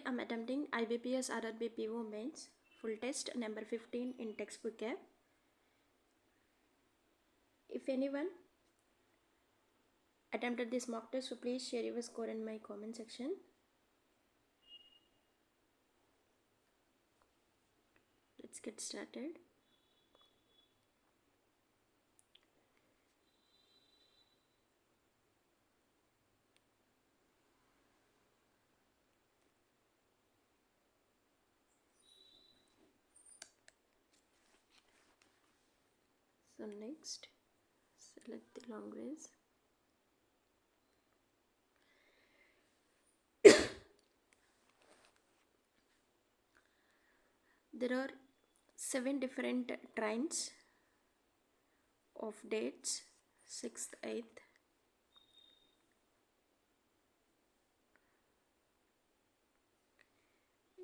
I'm attempting IBPS RRB PO mains full test number 15 in textbook app. If anyone attempted this mock test, so please share your score in my comment section. Let's get started. So next, select the language. There are 7 different trains of dates 6th, 8th,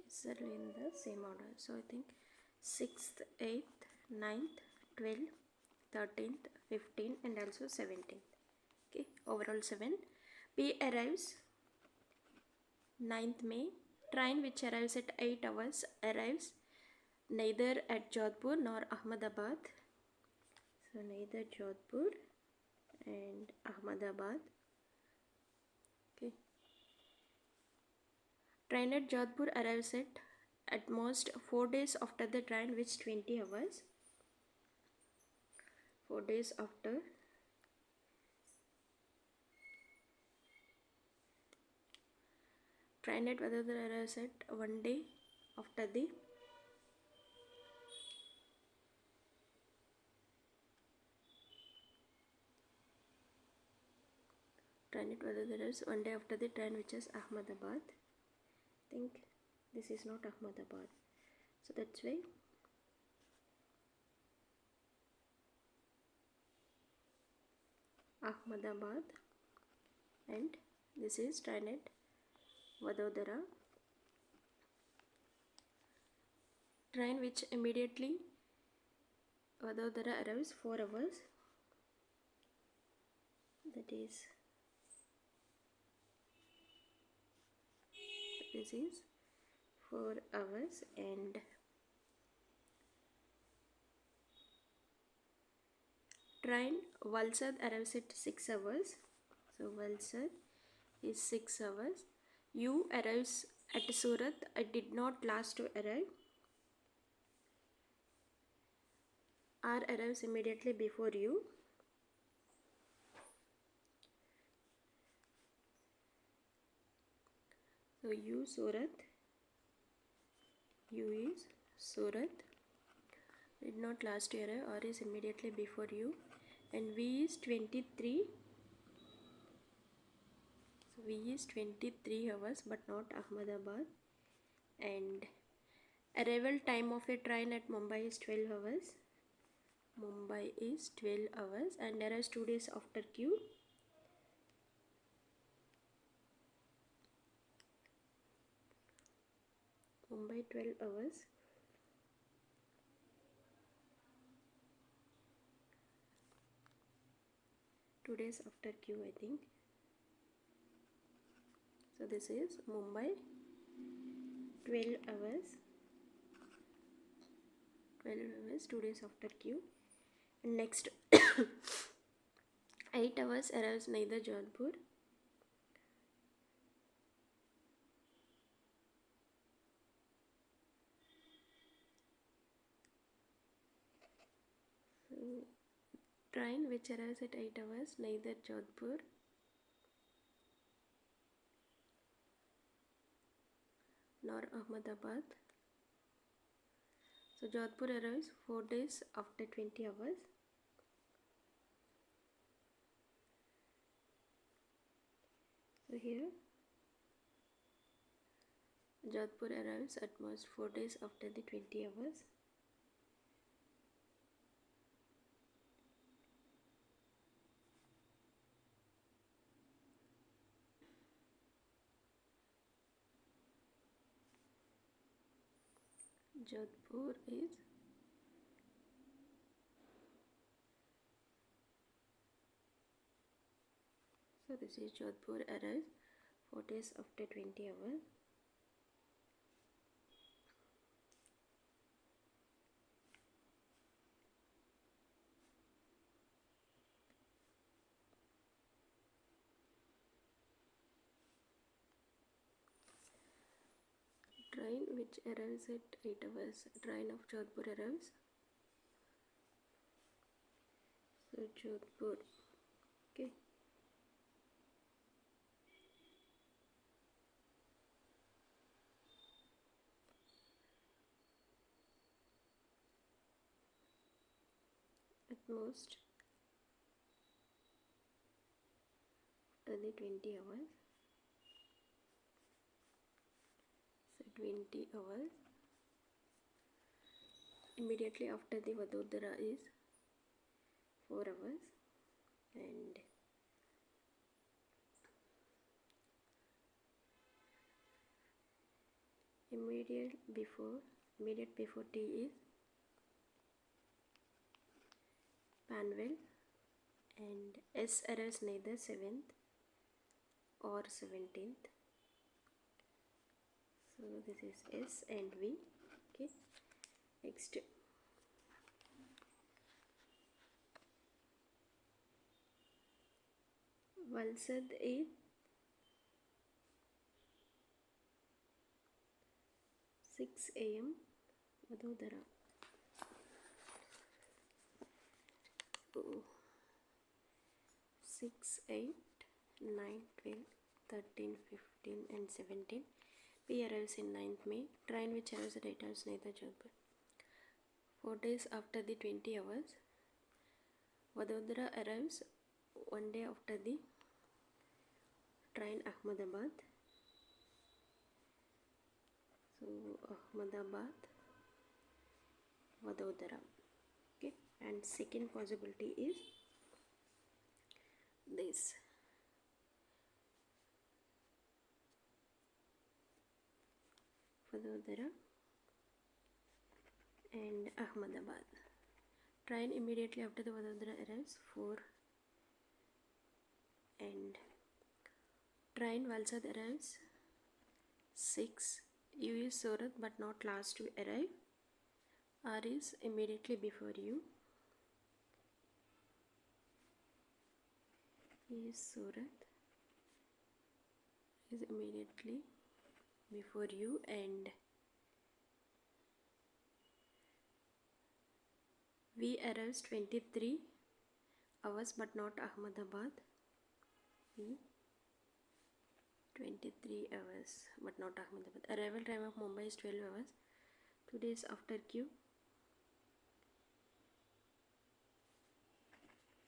exactly in the same order. So I think 6th, 8th, 9th, 12th, 13th, 15th and also 17th. Okay, overall 7. P arrives 9th May. Train which arrives at 8 hours arrives neither at Jodhpur nor Ahmedabad. So neither Jodhpur and Ahmedabad. Okay. Train at Jodhpur arrives at most 4 days after the train, which 20 hours. 4 days after. Train at Vadodara arrives at 1 day after the train at Vadodara arrives 1 day after the train which is Ahmedabad. I think this is not Ahmedabad, so that's why Ahmedabad, and this is train at Vadodara. Train which immediately Vadodara arrives 4 hours, that is this is 4 hours, and train Valsad arrives at 6 hours. So Valsad is 6 hours. U arrives at Surat. It did not last to arrive. R arrives immediately before U. So U Surat. U is Surat. Did not last to arrive. R is immediately before U. And V is 23. So V is 23 hours, but not Ahmedabad. And arrival time of a train at Mumbai is 12 hours. Mumbai is 12 hours and arrives 2 days after Q. Mumbai 12 hours. Two days after Q, I think. So this is Mumbai 12 hours. 12 hours, 2 days after Q. And next 8 hours arrives neither Jodhpur. So, train which arrives at 8 hours neither Jodhpur nor Ahmedabad. So Jodhpur arrives 4 days after 20 hours. So here Jodhpur arrives at most 4 days after the 20 hours. Jodhpur is so this is Jodhpur arrives 4 days after 20 hours. which arrives at 8 hours. Train of Jodhpur arrives. So Jodhpur. Okay. At most after the 20 hours. So 20 hours. Immediately after the Vadodara is 4 hours, and immediate before T is Panvel, and S arrives neither 7th or 17th. So this is S and V. Okay. Next. Valsad is 6 AM Vadodara. So 6, 8, 9, 12, 13, 15 and 17. P arrives in 9th May. Train which arrives at 8 hours neither Jodhpur. 4 days after the 20 hours, Vadodara arrives 1 day after the train Ahmedabad. So Ahmedabad, Vadodara. Okay, and second possibility is this. Vadodara and Ahmedabad. Train immediately after the Vadodara arrives 4, and train Valsad arrives 6. U is Surat but not last to arrive. R is immediately before U. E is Surat is immediately before U, and V arrives 23 hours but not Ahmedabad. V 23 hours but not Ahmedabad. Arrival time of Mumbai is 12 hours. 2 days after Q.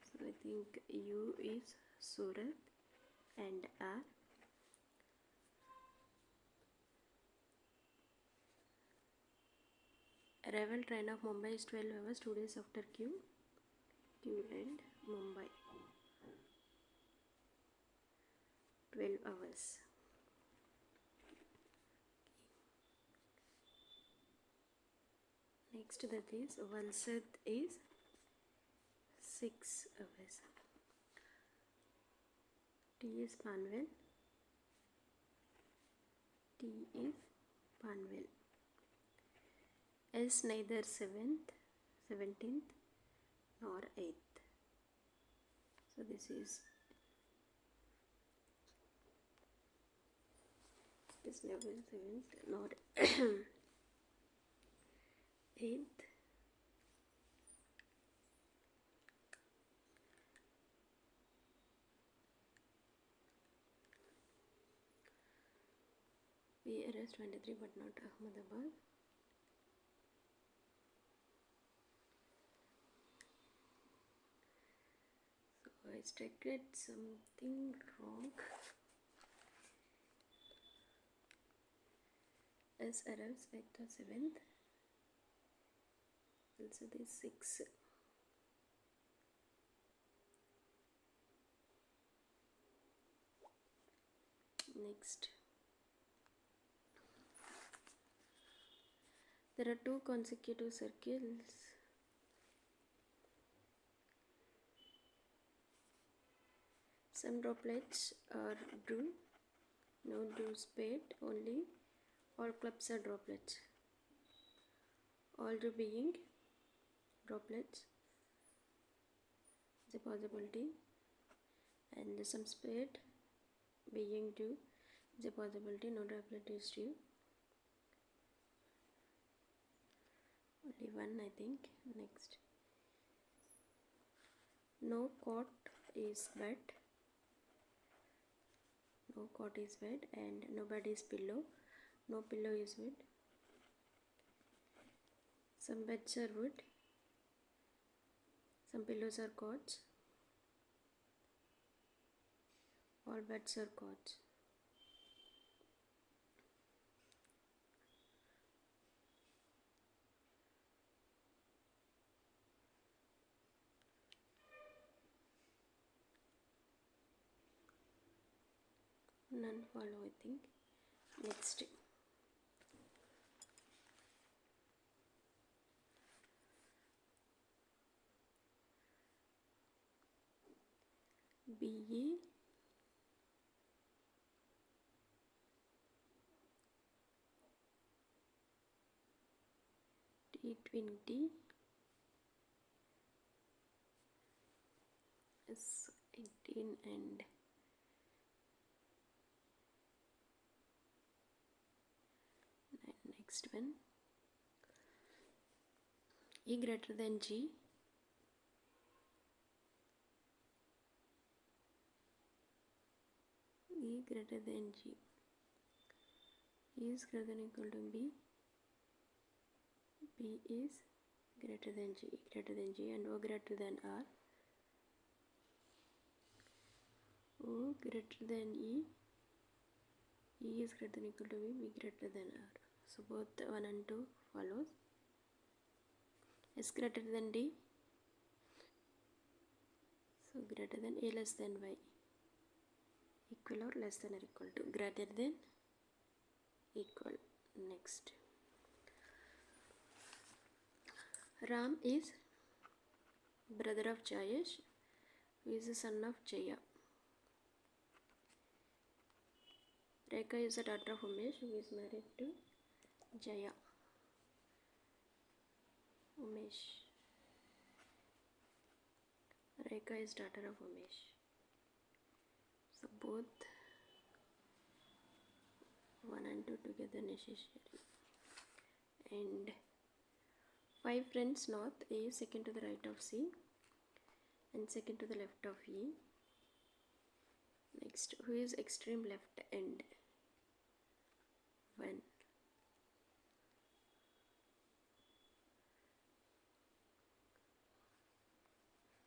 So I think U is Surat and R. Arrival train of Mumbai is 12 hours. 2 days after Q. Q and Mumbai. 12 hours. Next that is Valsad is 6 hours. T is Panvel. T is Panvel. S neither 7th, 17th nor 8th. So this is neither 7th nor 8th. We arrest 23 but not Ahmedabad. So I stated something wrong. S arrives at the 7th. Also this 6. Next. There are 2 consecutive circles. Some droplets are drew, no drew spade only. All clubs are droplets. All drew being droplets is a possibility, and some spade being due is a possibility. No droplet is due. only one I think. Next, no cot is bed, no cot is bed, and nobody's pillow, no pillow is bed. Some beds are wood, some pillows are cots, all beds are cots. None follow I think. Next, BE T20 is 18 and next one, E greater than G, E greater than G, E is greater than equal to B, B is greater than G, E greater than G, and O greater than R, O greater than E, E is greater than equal to B, B greater than R. So both 1 and 2 follows. S greater than D, so greater than A less than Y, equal or less than or equal to, greater than, equal. Next, Ram is brother of Jayesh, who is the son of Jaya. Rekha is the daughter of Umesh, who is married to Jaya. Umesh. Rekha is daughter of Umesh. So both 1 and 2 together necessary. And 5 friends north, A is second to the right of C and second to the left of E. Next, who is extreme left end? 1.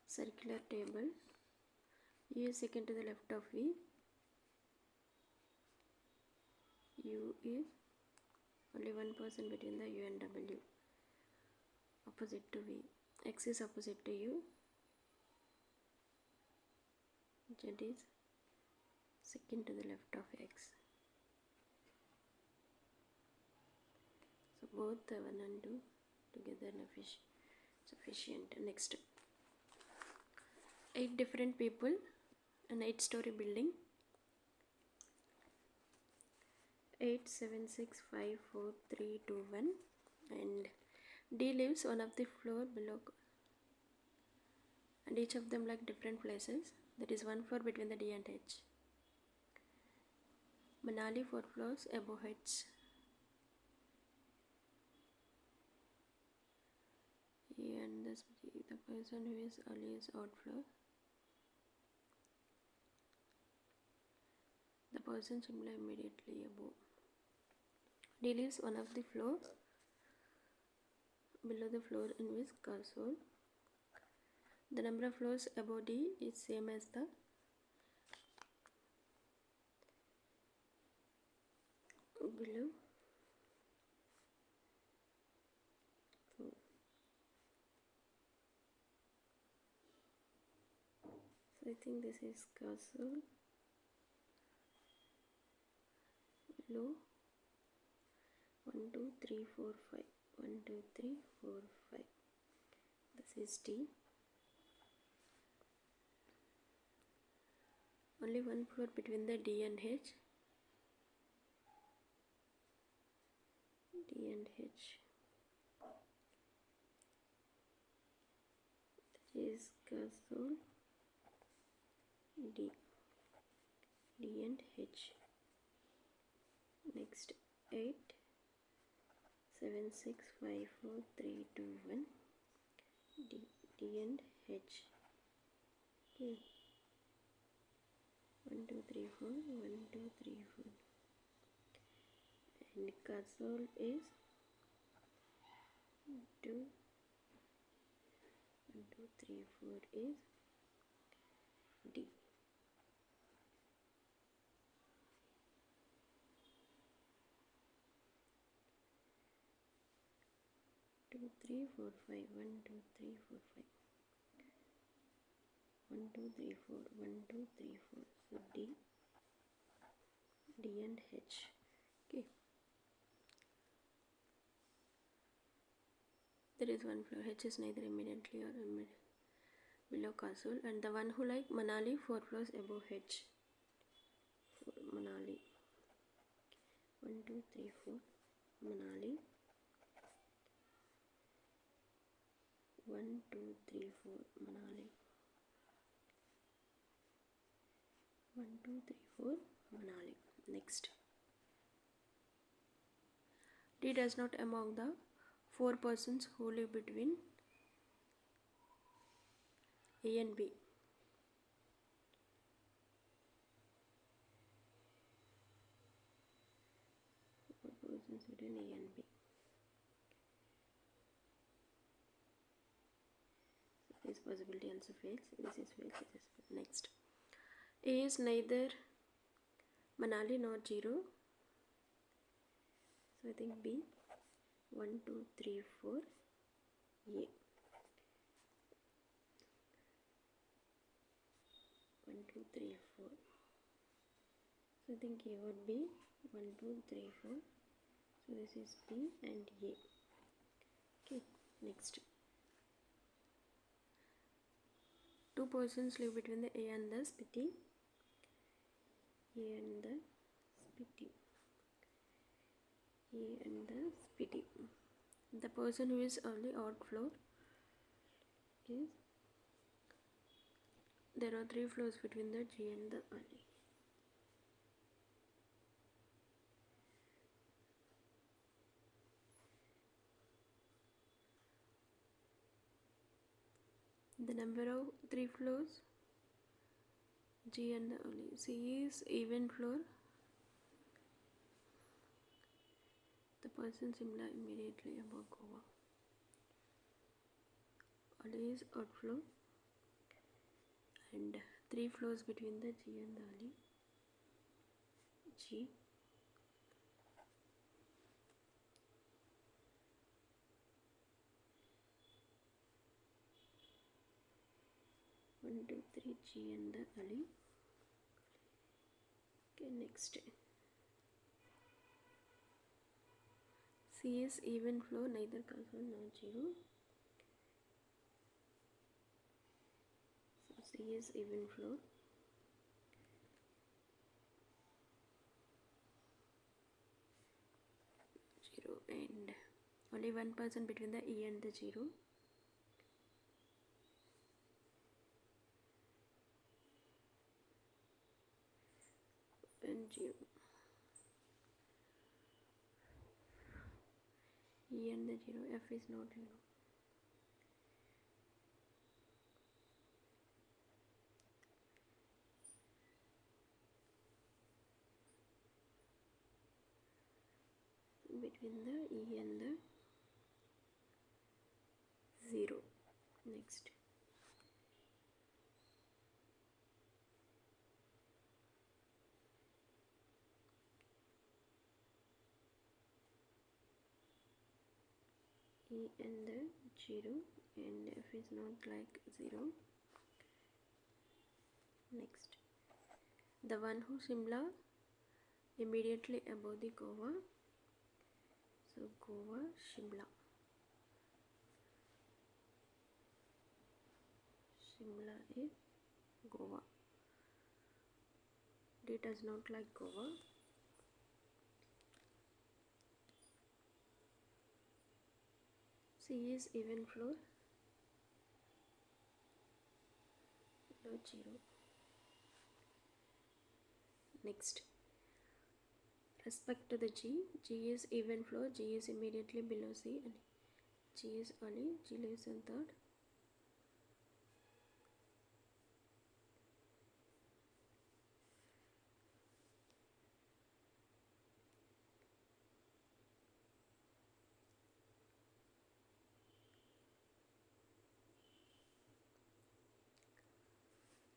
Circular table, U is second to the left of V, U is only one person between the U and W, opposite to V. X is opposite to U, Z is second to the left of X. So both 1 and 2 together sufficient. Next, 8 different people, an 8-story building. 8, 7, 6, 5, 4, 3, 2, 1, and D lives one of the floor below, and each of them like different places. That is 1 floor between the D and H. Manali 4 floors above H. And this, the person who is early is odd floor. The person should be immediately above. D lives one of the floors below the floor in which cursor. The number of floors above D is same as the below. So I think this is cursor below 1, 2, 3, 4, 5. 1, 2, 3, 4, 5. This is D. Only 1 floor between the D and H. D and H. That is cursor D. D and H. Next, 8, 7 6 5 4 3 2 1. D and H. Okay. 1 2 3 4 1 2 3 4. And console is 2 1 2 3 4 is D. 2 3 4 5 1 2 3 4 5 1 2 3 4 1 2 3 4. So D and H. Okay. There is one floor. H is neither immediately or below Kasol, and the one who like Manali 4 floors above H. For Manali 1 2 3 4 Manali 1 2 3 4 Manali 1 2 3 4 Manali. Next, D does not among the 4 persons who live between A and B. Persons between A and B. So this possibility also fails. This is fails. This is fails. Next, A is neither Manali nor 0. So I think B 1 2 3 4 A. 1 2 3 4. So I think A would be 1 2 3 4. So this is B and A. Okay. Next, 2 persons live between the A and the Spiti. A and the Spiti. A and the Spiti. The person who is on the odd floor is, there are 3 floors between the G and the Ali. The number of 3 floors G and the Ali. C is even floor. The person similar immediately above Goa. Ali is odd floor, and 3 floors between the G and the Ali. G 1 2 3 G and the Ali. Okay, next, C is even floor, neither console nor 0. So C is even floor. 0, and only one person between the E and the 0. And 0. E and the 0. F is not 0. Between the E and the 0. Next, E and the 0, and F is not like 0. Next, the one who Shimla immediately above the Goa. So Goa, Shimla. Shimla is Goa. D does not like Goa. C is even floor. Below 0. Next, respect to the G is even floor, G is immediately below C, and G is early, G lives in third.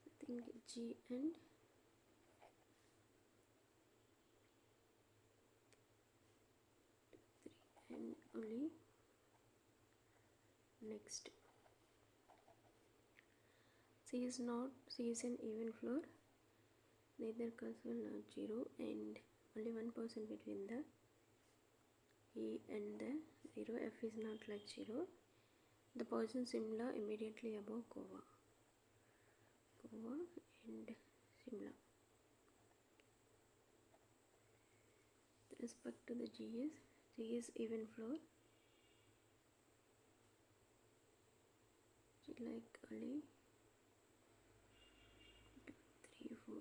I think G and only. Next, C is an even floor, neither cursor nor 0, and only 1% between the E and the 0. F is not like 0. The position similar immediately above Kova and similar. With respect to the G is even floor, G like early, 2, 3, 4.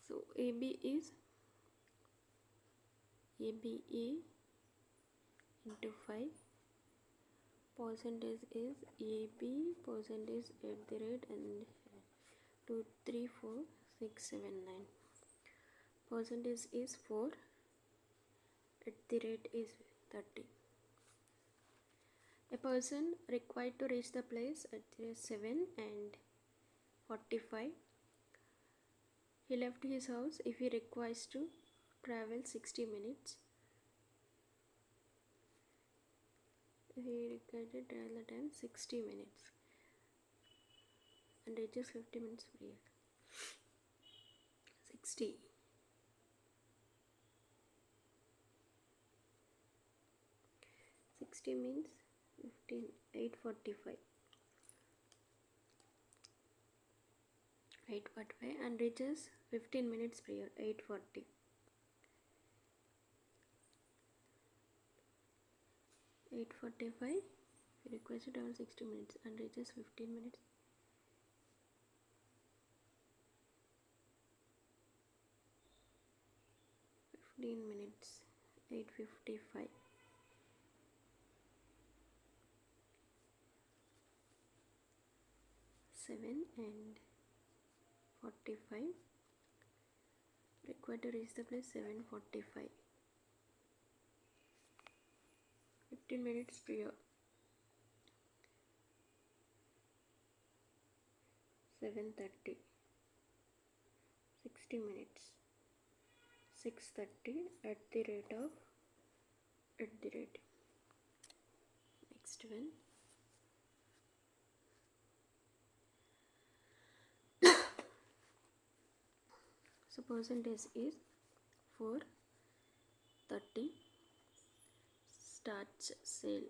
So AB into 5. Percentage is AB, percentage at the rate, and 2, 3, 4, 6, 7, 9. Percentage is 4, at the rate is 30. A person required to reach the place at 7 and 45. He left his house if he requires to travel 60 minutes. He required to travel the time 60 minutes and reaches 50 minutes prior. 60. 60 means 15, 8:45. 8:45 and reaches 15 minutes prior, 8:40. 8:45, he requires to travel 60 minutes and reaches 15 minutes. 15 minutes, 8:55. 7 and 45. Required to reach the place 7:45. 15 minutes prior. 7:30. 60 minutes. 6:30 at the rate. Next one. So percentage is 4:30. Starts sale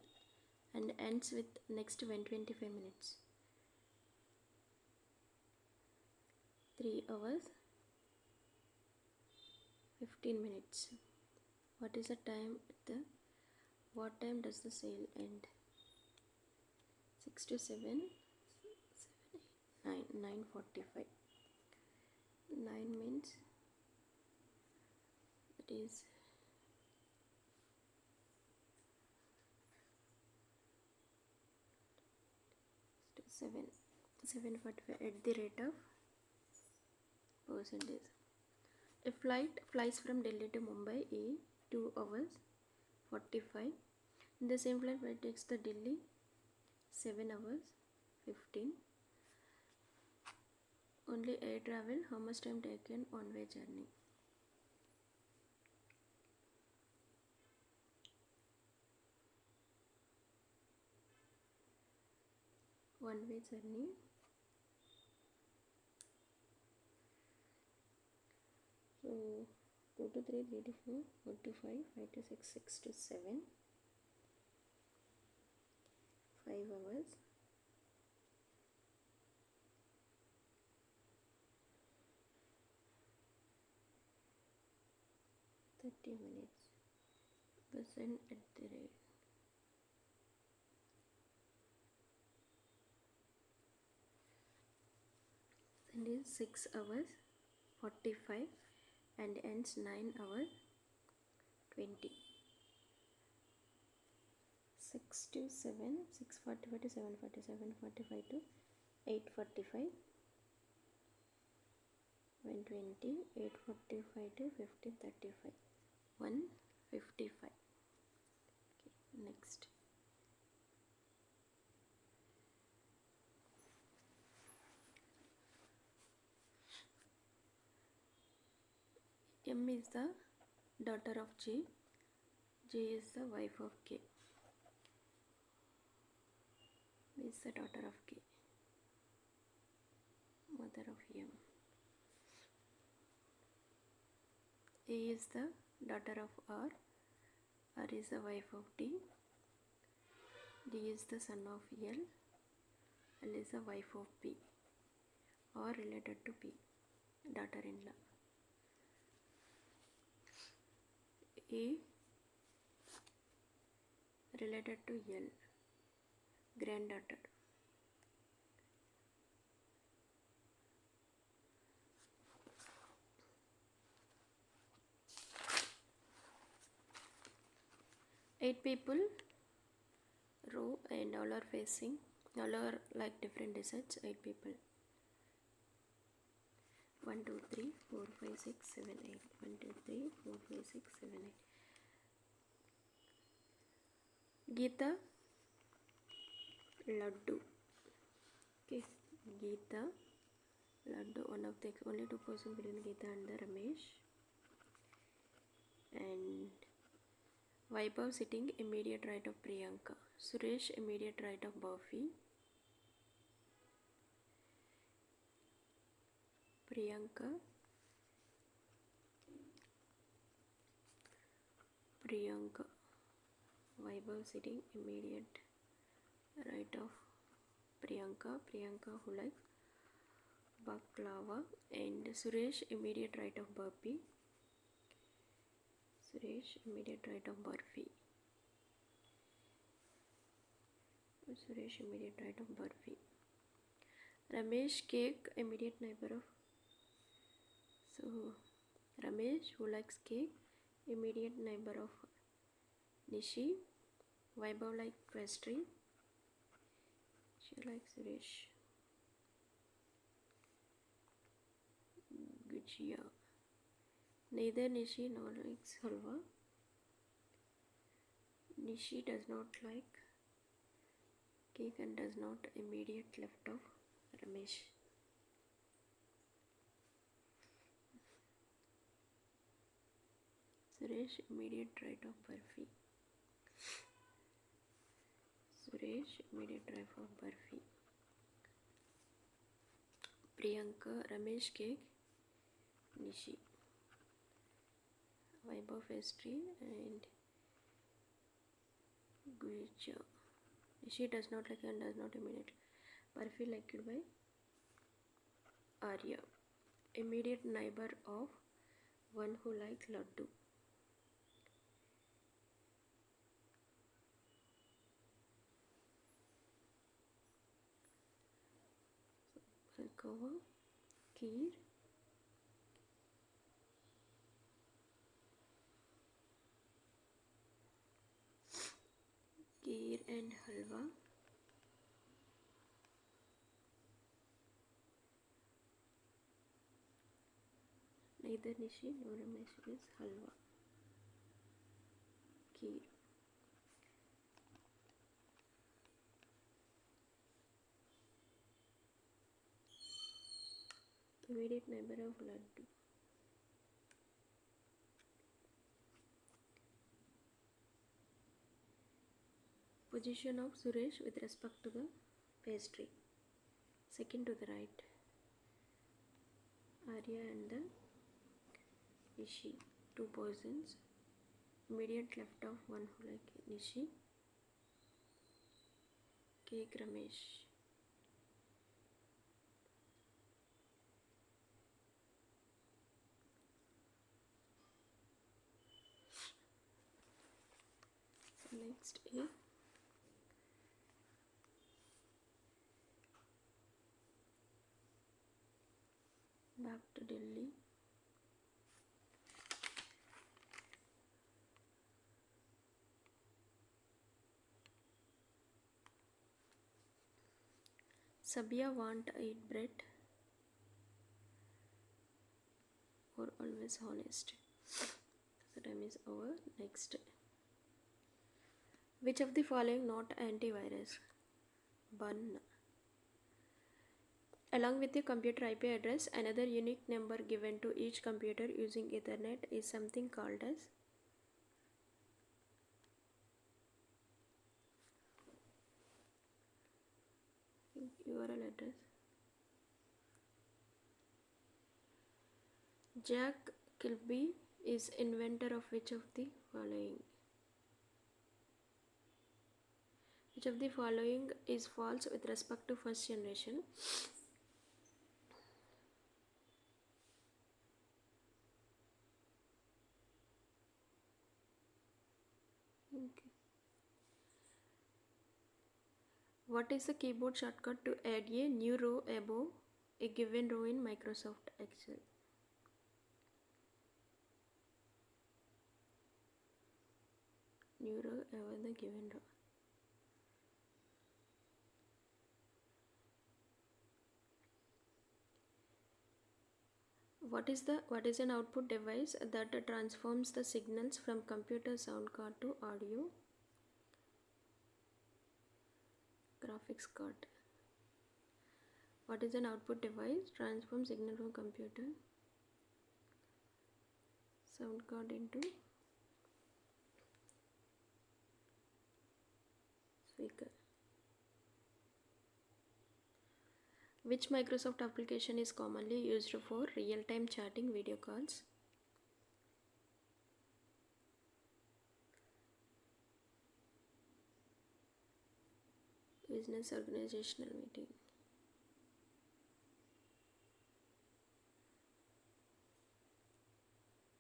and ends with next 25 minutes. 3 hours 15 minutes. What is the time what time does the sale end? 6 to 7, 9, 9:45. 9 means that is 7:45 at the rate of percentage. A flight flies from Delhi to Mumbai in 2 hours 45. In the same flight, it takes the Delhi 7 hours 15. Only air travel. How much time taken on way journey? One way journey. So 2 to 3, 3 to 4, 4 to 5, 5 to 6, 6 to 7. 5 hours. 30 minutes. Percent at the rate. And is 6 hours 45 and ends 9 hours 20. 6 to 7, 6:45 to 7:40, 7:45 to 8:45, 1:20, 8:45 to 15:35, 1:55. Okay, next. M is the daughter of J. J is the wife of K. B is the daughter of K. Mother of M. A is the daughter of R. R is the wife of D. D is the son of L. L is the wife of P. Or related to P. Daughter-in-law. A related to L. Granddaughter. Eight people, row, and all are facing, all are like different desserts. 8 people. 1, 2, 3, 4, 5, 6, 7, 8. 1, 2, 3, 4, 5, 6, 7, 8. Geeta, Laddu. Okay, Geeta, Laddu. One of the only 2 persons between Geeta and the Ramesh. And Vaibhav sitting immediate right of Priyanka. Suresh immediate right of Buffy. Priyanka. Vaibhav sitting immediate right of Priyanka. Priyanka who like baklava. And Suresh immediate right of Burfi. Suresh immediate right of Burfi. Suresh immediate right of Burfi. Ramesh cake immediate neighbor of. So Ramesh who likes cake immediate neighbor of Nishi. Vaibhav like pastry. She likes Suresh. Gujia. Neither Nishi nor likes halwa. Nishi does not like cake and does not immediate left of Ramesh. Suresh immediate right of Burfi. Suresh immediate right of Burfi. Priyanka, Ramesh cake, Nishi. Vaibhav pastry and Guicha. Nishi does not like and does not immediate. Burfi liked by Arya. Immediate neighbor of one who likes laddu. Palkova, Kheer, and halwa. Neither Nishi nor Ramesh is halwa. Kheer. Immediate neighbor of laddu. Position of Suresh with respect to the pastry. Second to the right. Arya and the Nishi. 2 persons. Immediate left of one who like Nishi. Cake Ramesh. Next A. Back to Delhi. Sabia want eat bread or always honest. The time is over. Next. Which of the following not antivirus? Bun. Along with the computer IP address, another unique number given to each computer using Ethernet is something called as URL address. Jack Kilby is inventor of which of the following? Which of the following is false with respect to first generation? Okay. What is the keyboard shortcut to add a new row above a given row in Microsoft Excel? New row above the given row. What is an output device that transforms the signals from computer sound card to audio? Graphics card. What is an output device? Transform signal from computer sound card into speaker. Which Microsoft application is commonly used for real-time chatting video calls? Business organizational meeting.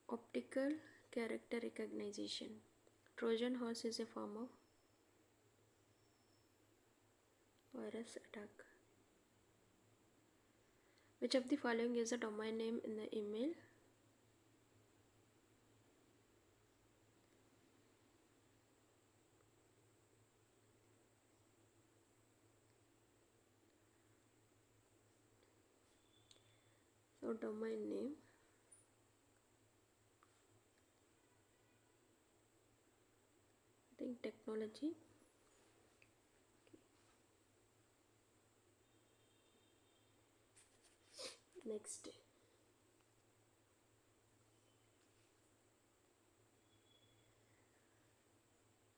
Optical character recognition. Trojan horse is a form of virus attack. Which of the following is a domain name in the email? So domain name. I think technology. Next.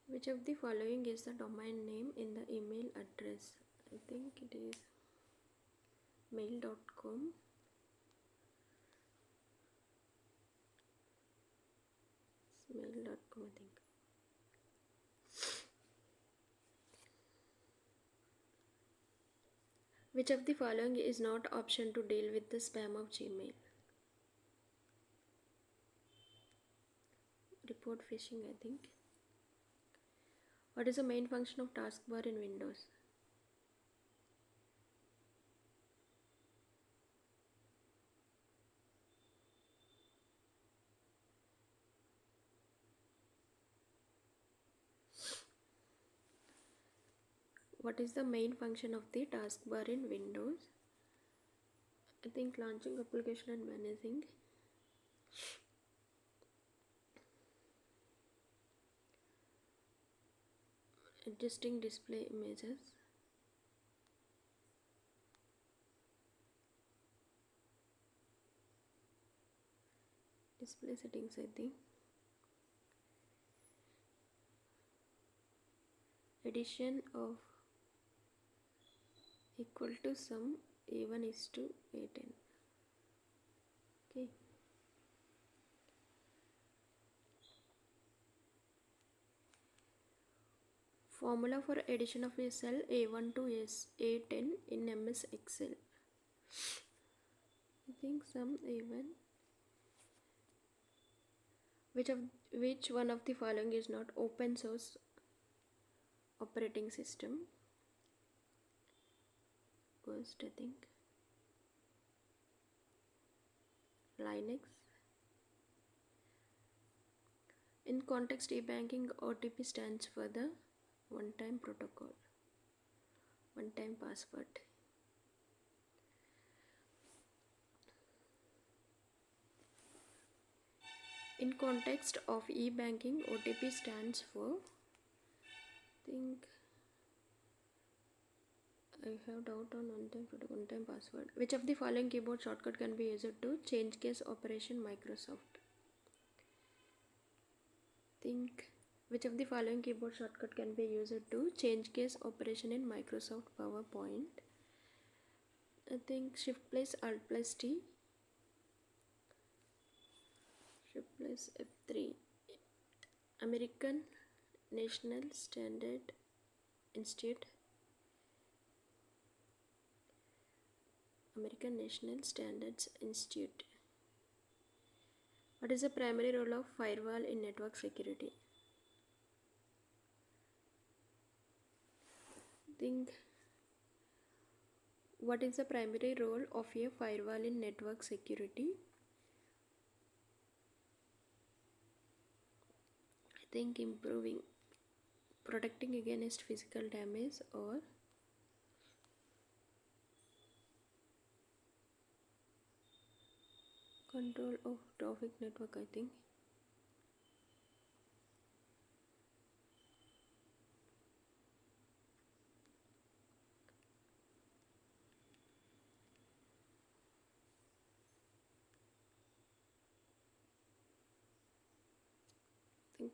Which of the following is the domain name in the email address? I think it is mail.com. It's mail.com, I think. Which of the following is not option to deal with the spam of Gmail? Report phishing, I think. What is the main function of taskbar in Windows? What is the main function of the taskbar in Windows? I think launching application and managing. Adjusting display images. Display settings, I think. Addition of equal to sum A1 is to A10. Okay. Formula for addition of a cell A1 to A10 in MS Excel. I think sum A1. Which one of the following is not open source operating system. First, I think Linux. In context e-banking, OTP stands for the one-time protocol, one-time password. In context of e-banking, OTP stands for, I think I have doubt on one-time protocol, one-time password. Which of the following keyboard shortcut can be used to change case operation Microsoft? Think which of the following keyboard shortcut can be used to change case operation in Microsoft PowerPoint? I think Shift plus Alt plus T, Shift plus F3. American National Standard Institute, American National Standards Institute. What is the primary role of firewall in network security? Think what is the primary role of a firewall in network security? I think improving, protecting against physical damage, or control of traffic network, I think.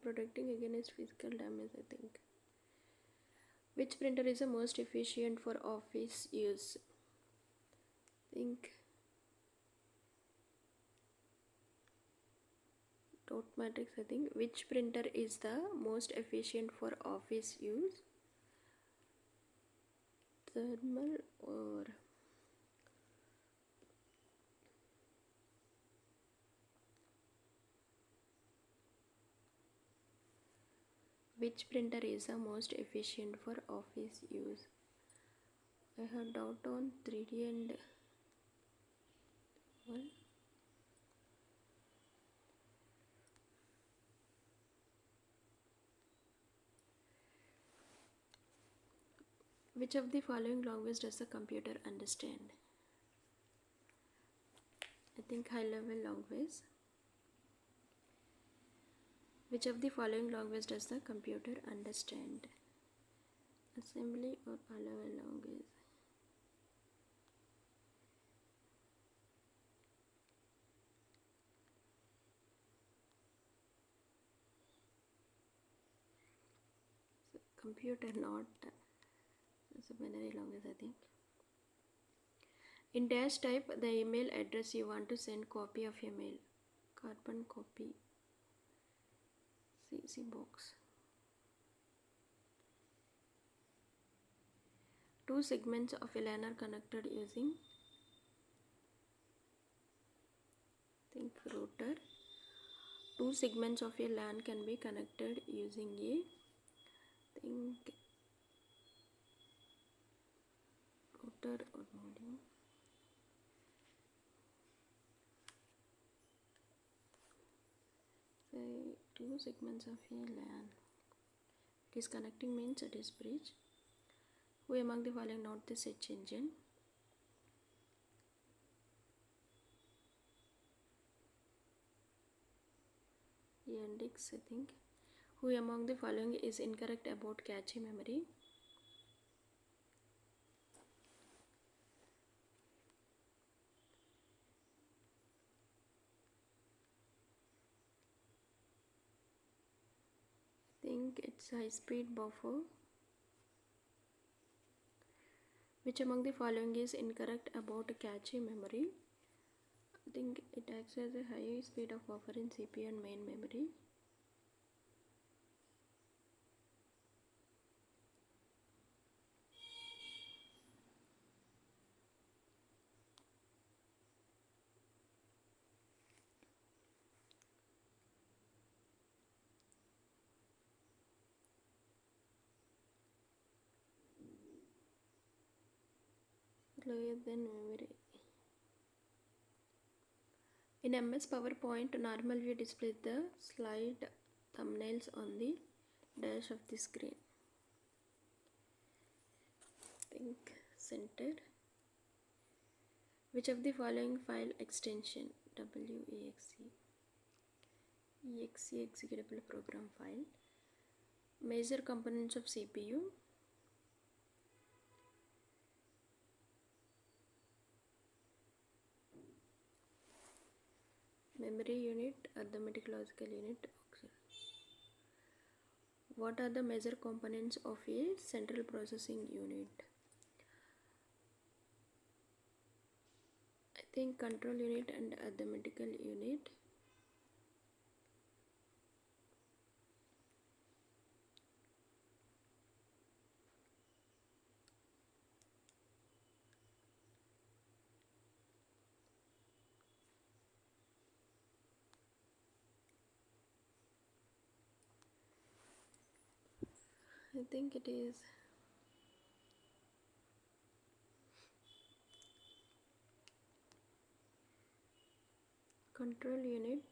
Protecting against physical damage, I think. Which printer is the most efficient for office use? Think dot matrix, I think. Which printer is the most efficient for office use? Thermal or which printer is the most efficient for office use? I have doubt on 3D and 1. Which of the following language does the computer understand? I think high level language. Which of the following language does the computer understand? Assembly or high level language? So computer, not it's a binary language, I think. In dash type the email address you want to send copy of your mail. Carbon copy. CC box. Two segments of a LAN are connected using, think router. Two segments of a LAN can be connected using a, think router or modem. Say two segments of a LAN. It is connecting means it is bridge. Who among the following not the search engine? Yandex, I think. Who among the following is incorrect about cache memory? I think it's high speed buffer. Which among the following is incorrect about cache memory? I think it acts as a high speed of buffer in CPU and main memory. lower than memory. In MS PowerPoint, normal view displays the slide thumbnails on the dash of the screen. Think center. Which of the following file extension WEXE exe executable program file major components of CPU memory unit arithmetic logical unit. What are the major components of a central processing unit? I think control unit and arithmetical unit. I think it is control unit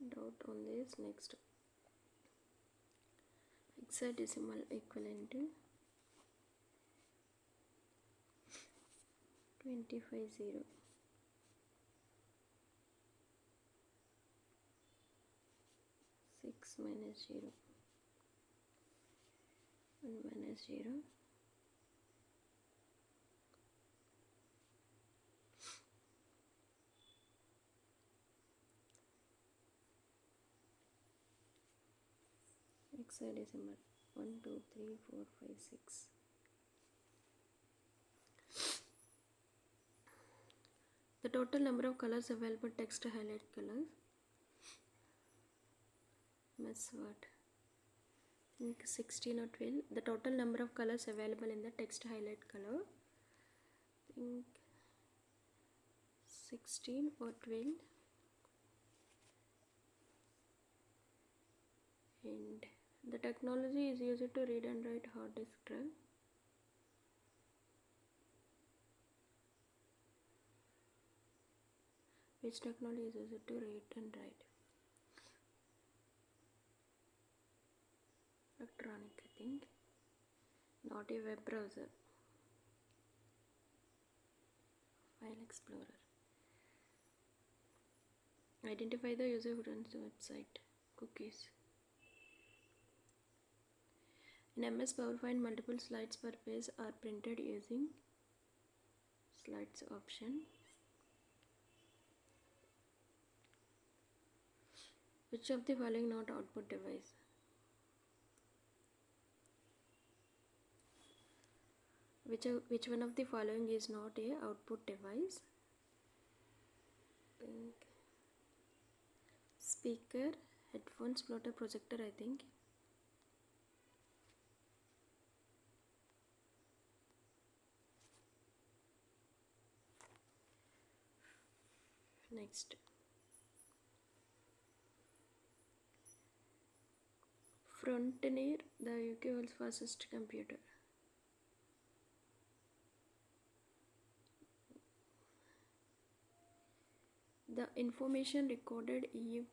doubt on this. Next, hexadecimal equivalent to 250 6 minus 0 1 minus 0 hexadecimal 1 2 3 4 5 6. The total number of colors available text highlight colors. Miss what? I think 16 or 12. The total number of colors available in the text highlight color. I think 16 or 12. And the technology is used to read and write hard disk drive. Which technology is used to read and write? Electronic, I think. Not a web browser. File Explorer. Identify the user who runs the website. Cookies. In MS PowerPoint, multiple slides per page are printed using slides option. Which of the following not output device? Which one of the following is not a output device? Think speaker, headphones, plotter, projector, I think. Next, Frontier, the UK world's fastest computer. The information recorded is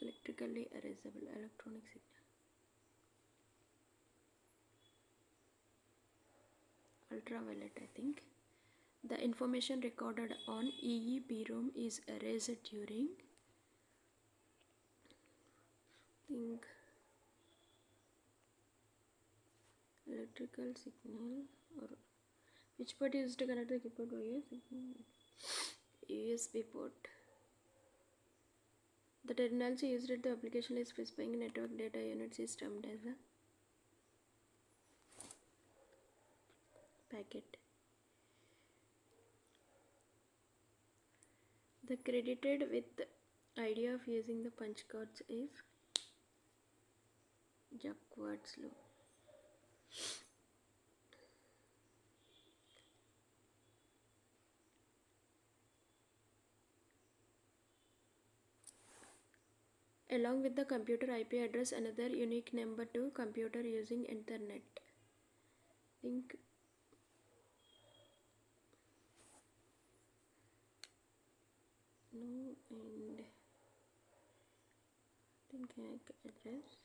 electrically erasable electronic signal. Ultraviolet, I think. The information recorded on EEPROM is erased during, think, electrical signal, or which port is used to connect the keyboard wires? USB port. The terminology used at the application is specifying network data units is termed as a packet. The credited with the idea of using the punch cards is Jacques Low. along with the computer IP address another unique number to computer using internet. Think no and think address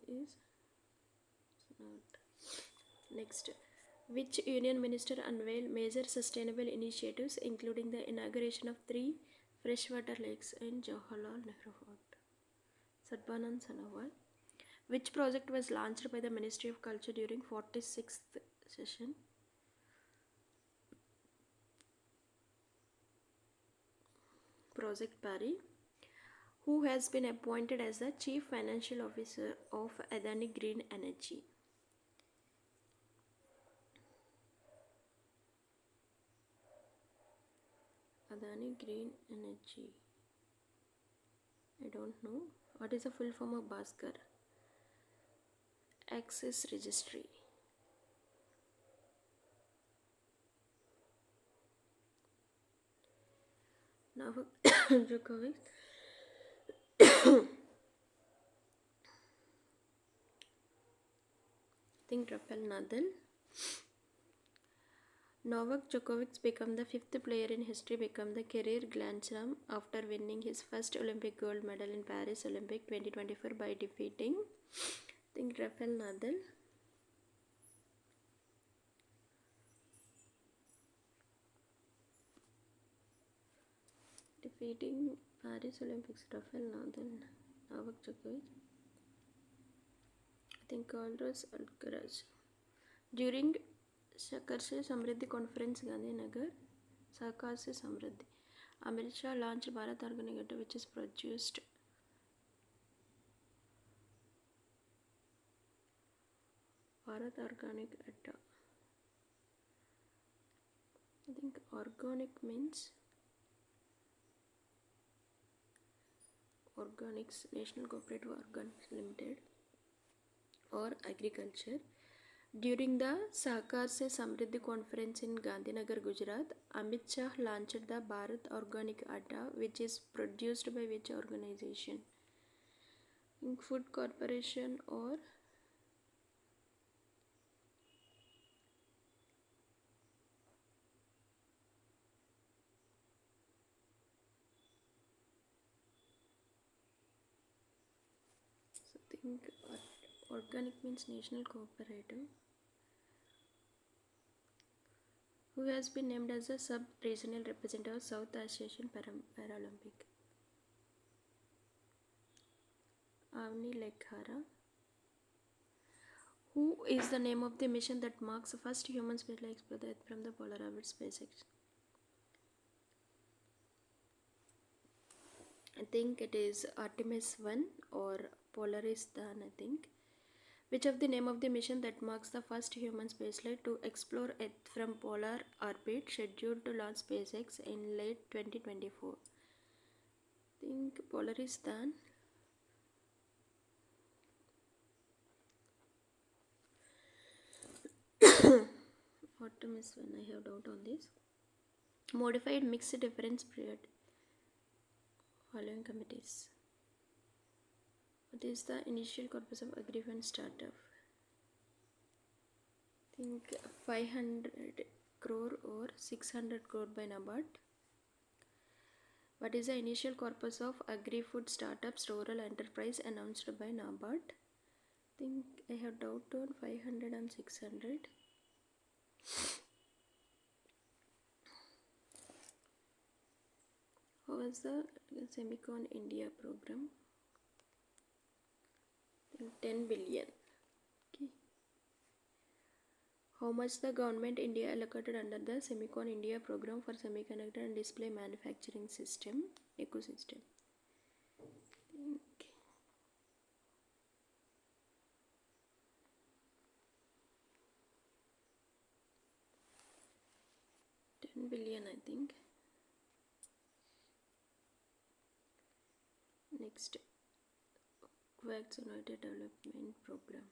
is not. Next, which union minister unveiled major sustainable initiatives including the inauguration of 3 freshwater lakes in Jawaharlal Nehru Fort? Sarbanand Sonowal. Which project was launched by the Ministry of Culture during 46th session? Project Pari. Who has been appointed as the Chief Financial Officer of Adani Green Energy? Adani Green Energy. I don't know. What is the full form of Bhaskar? Access Registry. Now, Djokovic. Think Rafael Nadal. Novak Djokovic became the 5th player in history become the career Grand Slam after winning his first Olympic gold medal in Paris Olympic 2024 by defeating Rafael Nadal. Defeating Paris Olympics Rafael Nadal, Novak Djokovic. I think Carlos Alcaraz. During सहकार से समृद्धि conference Gandhinagar सहकार से समृद्धि Amit Shah launched Bharat organic आटा which is produced Bharat organic आटा. I think organic means Organics National Cooperative Organics Limited or agriculture. During the Sahkar Se Samriddhi conference in Gandhinagar, Gujarat, Amit Shah launched the Bharat Organic Atta, which is produced by which organization? Food Corporation or so think organic means National Cooperative. Who has been named as a sub-regional representative of South Asian Paralympic? Avni Lekhara. Who is the name of the mission that marks the first human spaceflight explorer from the Polar Orbit SpaceX? I think it is Artemis 1 or Polaris Dan, I think. Which of the name of the mission that marks the first human spaceflight to explore Earth from polar orbit scheduled to launch SpaceX in late 2024? I think Polaris Dan. Artemis 1, I have doubt on this. Modified mixed difference period. Following committees. What is the initial corpus of agri-fund startup? I think 500 crore or 600 crore by NABARD. What is the initial corpus of agri-food startups rural enterprise announced by NABARD? I think I have doubt on 500 and 600. How was the Semicon India program? 10 billion. Okay. How much the government India allocated under the Semicon India program for semiconductor and display manufacturing system ecosystem? Okay. 10 billion, I think. Next, Quacks United Development Program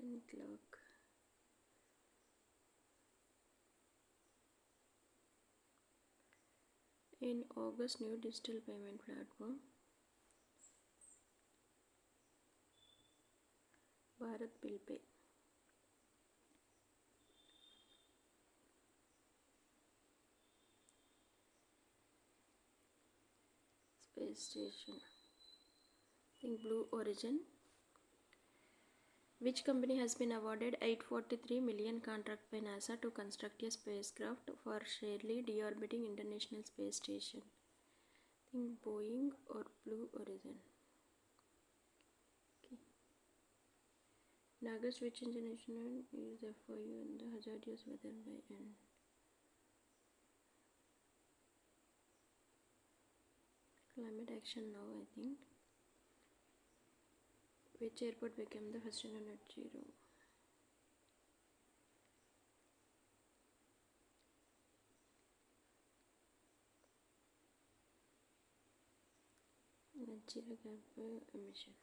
and Clark. In August, new digital payment platform Bharat Bill Pay. Space station. Think Blue Origin. Which company has been awarded 843 million contract by NASA to construct a spacecraft for shortly deorbiting International Space Station? Think Boeing or Blue Origin. Okay. In August, which international is FOU in the hazardous weather by N? Climate action now, I think. Which airport became the first net zero? Net zero carbon emission.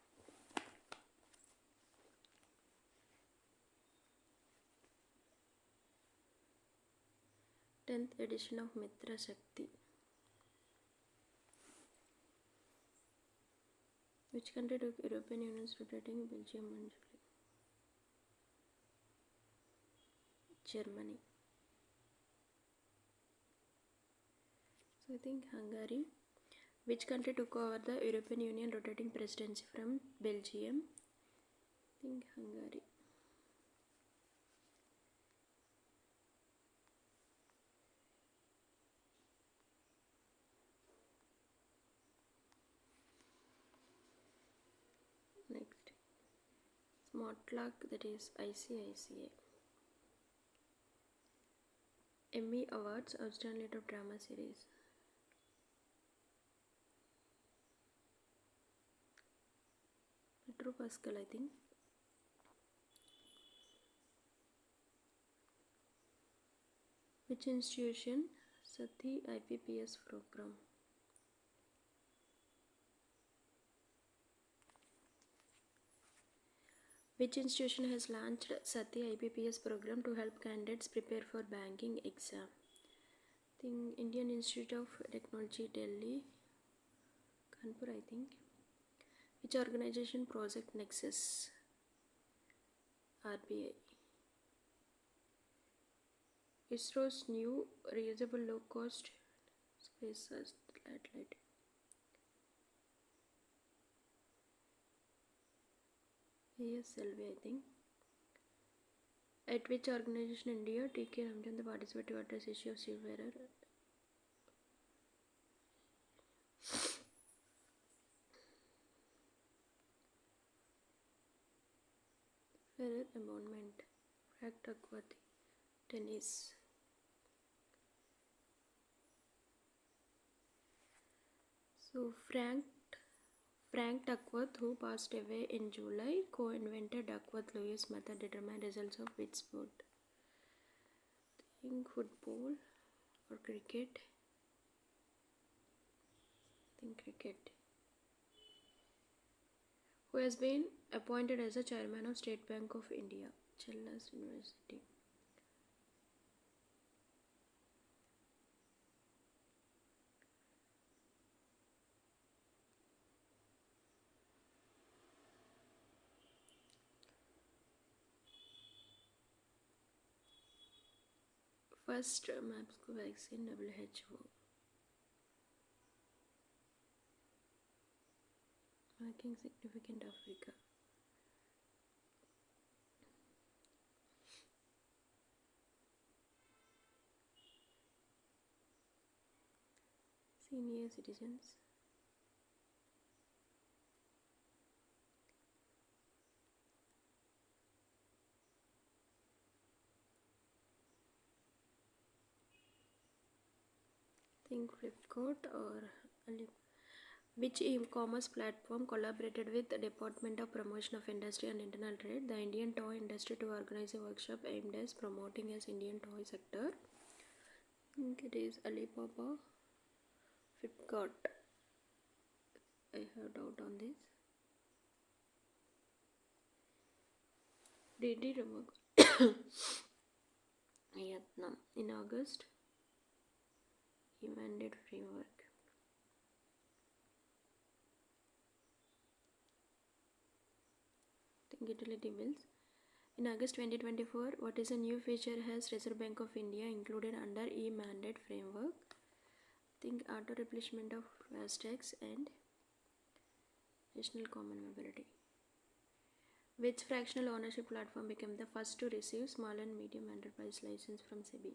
10th edition of Mitra Shakti. Which country took European Union's rotating Belgium and Germany? So I think Hungary. Which country took over the European Union rotating presidency from Belgium? I think Hungary. Next. Smart lock, that is ICICI. Emmy Awards, Outstanding Lead of Drama Series. Petro Pascal, I think. Which institution? Sati IBPS program. Which institution has launched Sati IBPS program to help candidates prepare for banking exam? I think Indian Institute of Technology, Delhi, Kanpur, I think. Which organization Project Nexus? RBI. ISRO's new reusable low-cost space satellite. ASLV, I think. At which organization in India T.K. Ramchandra participated to address issue of seafarer? Farer Amendment. Frank Duckworth. Tennis. So Frank Duckworth, who passed away in July, co-invented Duckworth-Lewis method determine results of which sport? I think football or cricket. I think cricket. Who has been appointed as the chairman of State Bank of India? Chellas University. First MAPSCO vaccine, WHO. Marking significant Africa. Senior citizens. Think Flipkart or which e-commerce platform collaborated with the Department of Promotion of Industry and Internal Trade, the Indian toy industry, to organize a workshop aimed at promoting as Indian toy sector? I think it is Alibaba, Flipkart. I have doubt on this. DD Vietnam in August. E-mandate framework. Utility bills. In August 2024, what is a new feature has Reserve Bank of India included under e-mandate framework? Auto replenishment of FASTags and National Common Mobility. Which fractional ownership platform became the first to receive small and medium enterprise license from SEBI?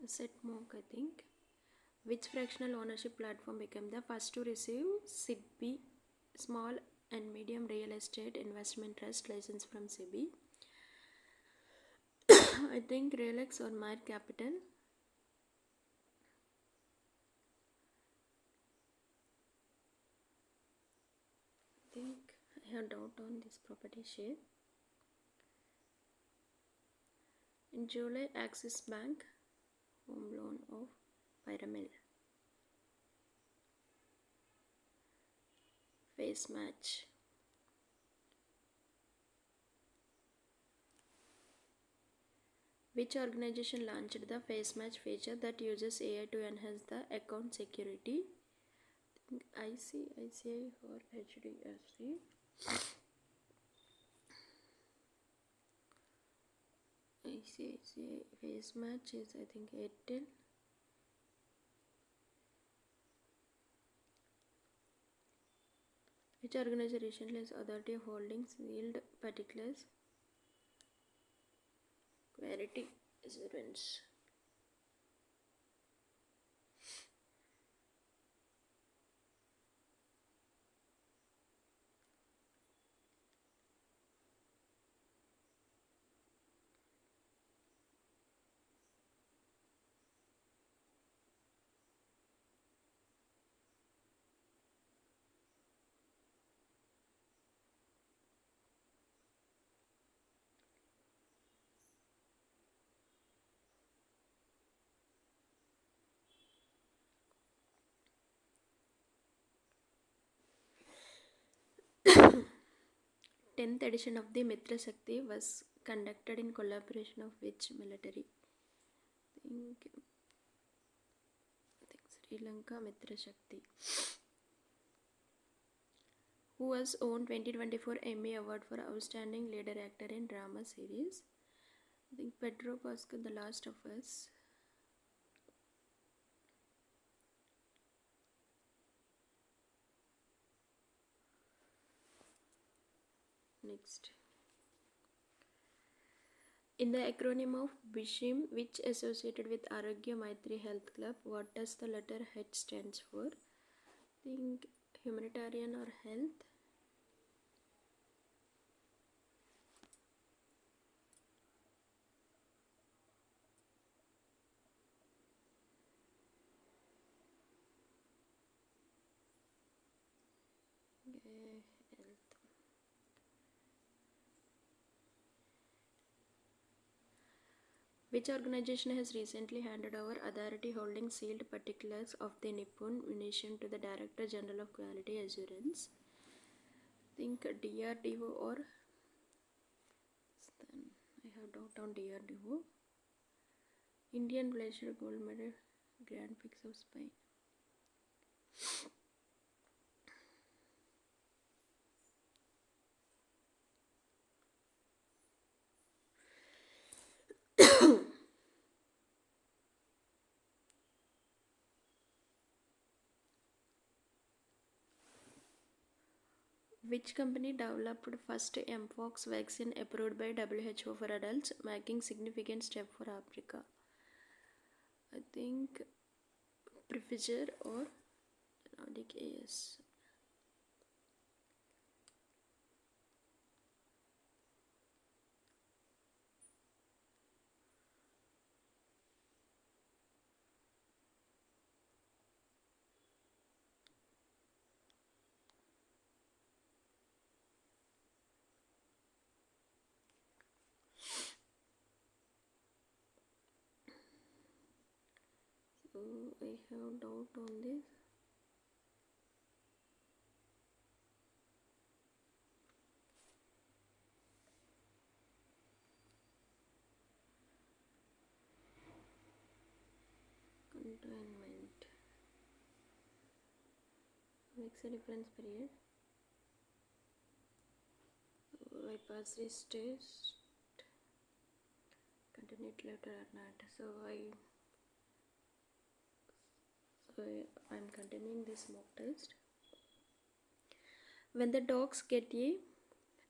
Setmock, I think. Which fractional ownership platform became the first to receive SEBI small and medium real estate investment trust license from SEBI? I think Relics or Mad Capital. I have doubt on this property share. In July, Axis Bank home loan of Pyramid. Face match. Which organization launched the face match feature that uses AI to enhance the account security? ICICI or HDFC. ICICI face match is I think Airtel. Which organization has authority of holding sealed particulars? Quality assurance. Tenth edition of the Mitra Shakti was conducted in collaboration of which military? I think Sri Lanka Mitra Shakti. Who was won 2024 Emmy Award for Outstanding Leader Actor in Drama Series? I think Pedro Pascal, The Last of Us. Next. In the acronym of BISHIM, which associated with Arogya Maitri Health Club, what does the letter H stands for? I think humanitarian or health. Health. Which organization has recently handed over authority holding sealed particulars of the Nippon munition to the Director General of Quality Assurance? I think DRDO or I have doubt on DRDO. Indian Pleasure Gold Medal Grand Prix of Spain. Which company developed first Mpox vaccine approved by WHO for adults, making significant step for Africa? I think Pfizer or Nordic AS. So I have doubt on this. confinement makes a reference period. So I pass this test, continue it later or not. So I'm continuing this mock test. When the dogs get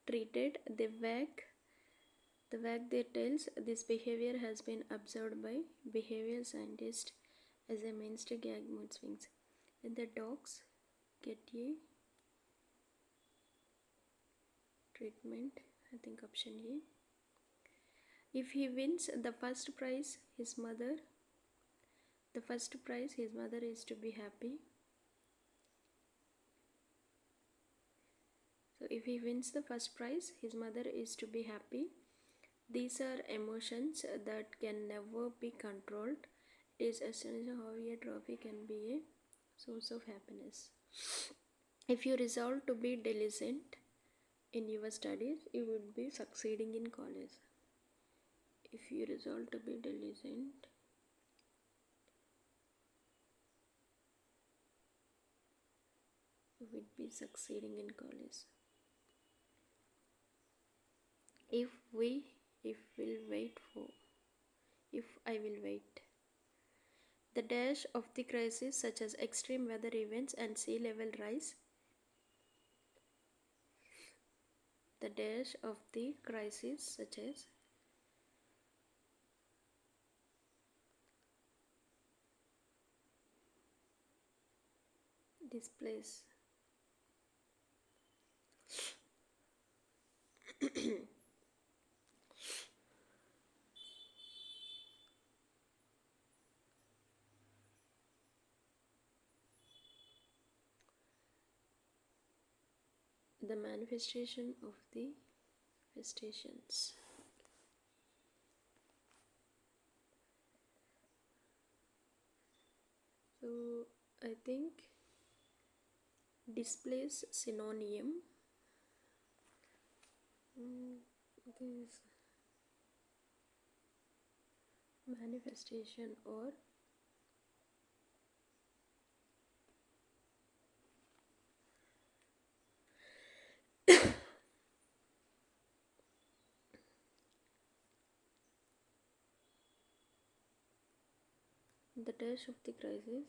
treated, they wag their tails. This behavior has been observed by behavioral scientists as a mainstay gag mood swings. When the dogs get treatment, I think option A. If he wins the first prize, his mother is to be happy. So if he wins the first prize, his mother is to be happy. These are emotions that can never be controlled. It is astonishing how a trophy can be a source of happiness. If you resolve to be diligent in your studies, you would be succeeding in college. If you resolve to be diligent, you would be succeeding in college. If I will wait. The dash of the crisis such as extreme weather events and sea level rise. The dash of the crisis such as displace. The manifestation of the manifestations. So I think displace synonym. This manifestation or the dash of the crisis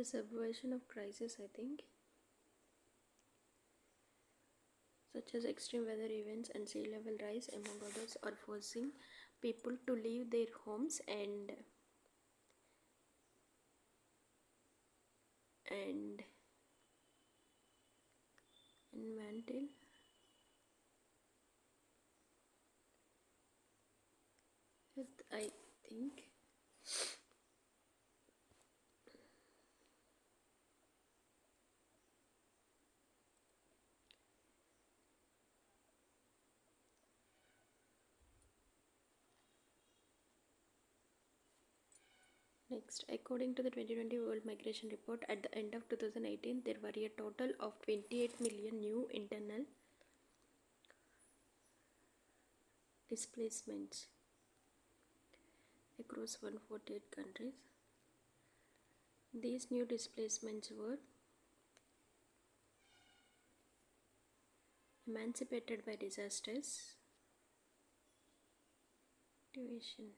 the subversion of crisis, I think, such as extreme weather events and sea level rise among others, are forcing people to leave their homes and mantle I think. Next, according to the 2020 World Migration Report, at the end of 2018, there were a total of 28 million new internal displacements across 148 countries. These new displacements were emancipated by disasters, division,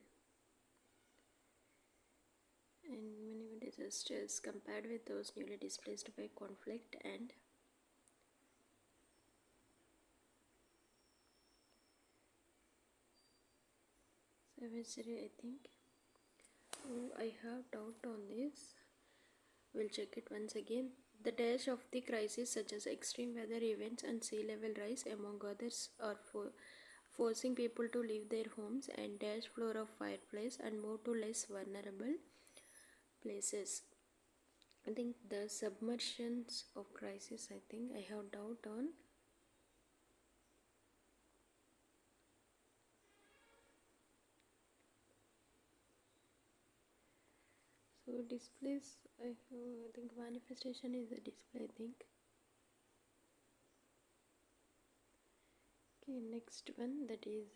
and many disasters compared with those newly displaced by conflict and savagery, I think. I have doubt on this. We'll check it once again. The dash of the crisis such as extreme weather events and sea level rise among others are forcing people to leave their homes and dash floor of fireplace and move to less vulnerable places. I think the submersions of crisis, I think I have doubt on. So So displays, I think manifestation is a display, I think. Okay, next one, that is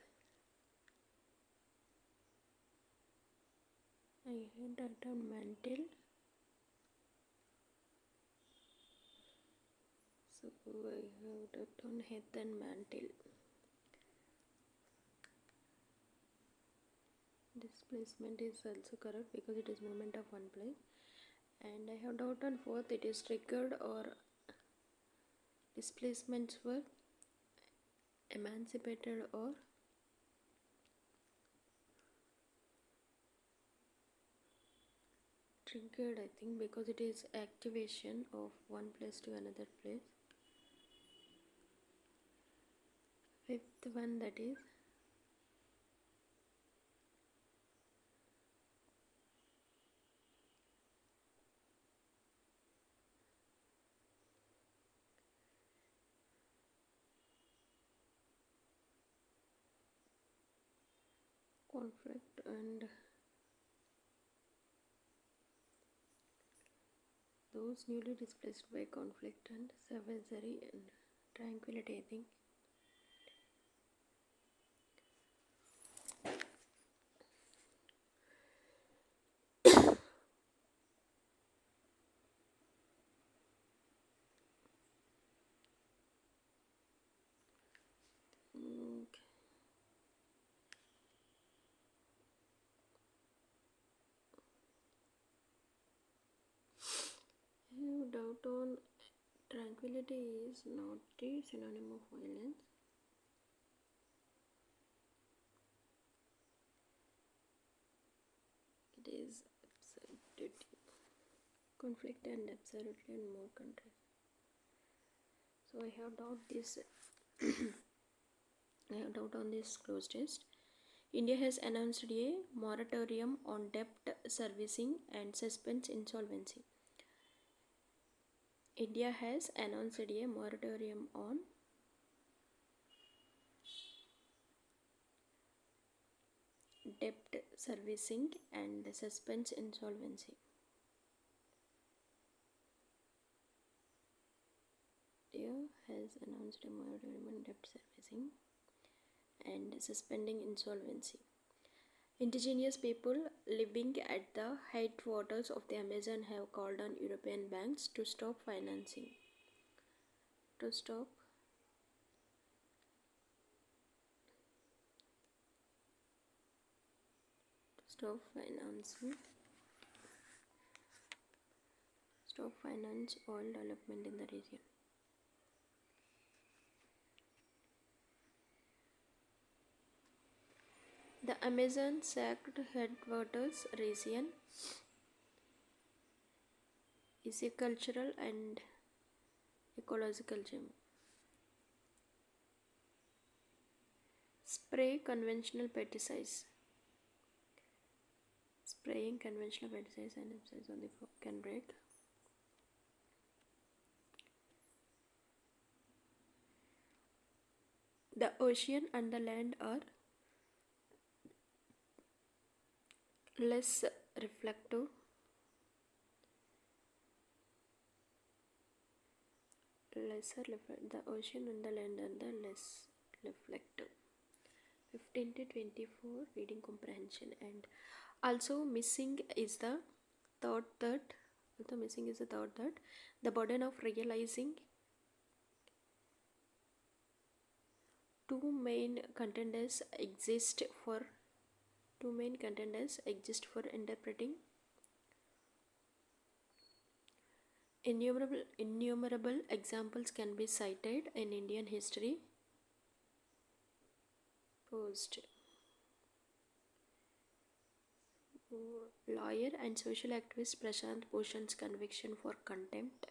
I had that on mantle. So I have that on head and mantle. Displacement is also correct because it is movement of one place. And I have doubt on fourth, it is triggered or displacements were emancipated or triggered, I think, because it is activation of one place to another place. Fifth one, that is conflict and those newly displaced by conflict and savagery and tranquility, I think. Okay. I have doubt on tranquility is not the synonym of violence. It is absurdity. Conflict and absurdity and more countries. So I have doubt this. I have doubt on this close test. India has announced a moratorium on debt servicing and suspends insolvency. India has announced a moratorium on debt servicing and suspends insolvency. India has announced a moratorium on debt servicing and suspending insolvency. Indigenous people living at the headwaters of the Amazon have called on European banks to stop financing. To stop financing. Stop finance oil development in the region. The Amazon sacred headwaters region is a cultural and ecological gem. Spray conventional pesticides. Spraying conventional pesticides and herbicides on the crop can break. The ocean and the land are less reflective. The ocean and the land are the less reflective. 15 to 24 reading comprehension, and also missing is the thought that the burden of realizing two main contenders exist for interpreting innumerable examples can be cited in Indian history. Post lawyer and social activist Prashant Bhushan's conviction for contempt.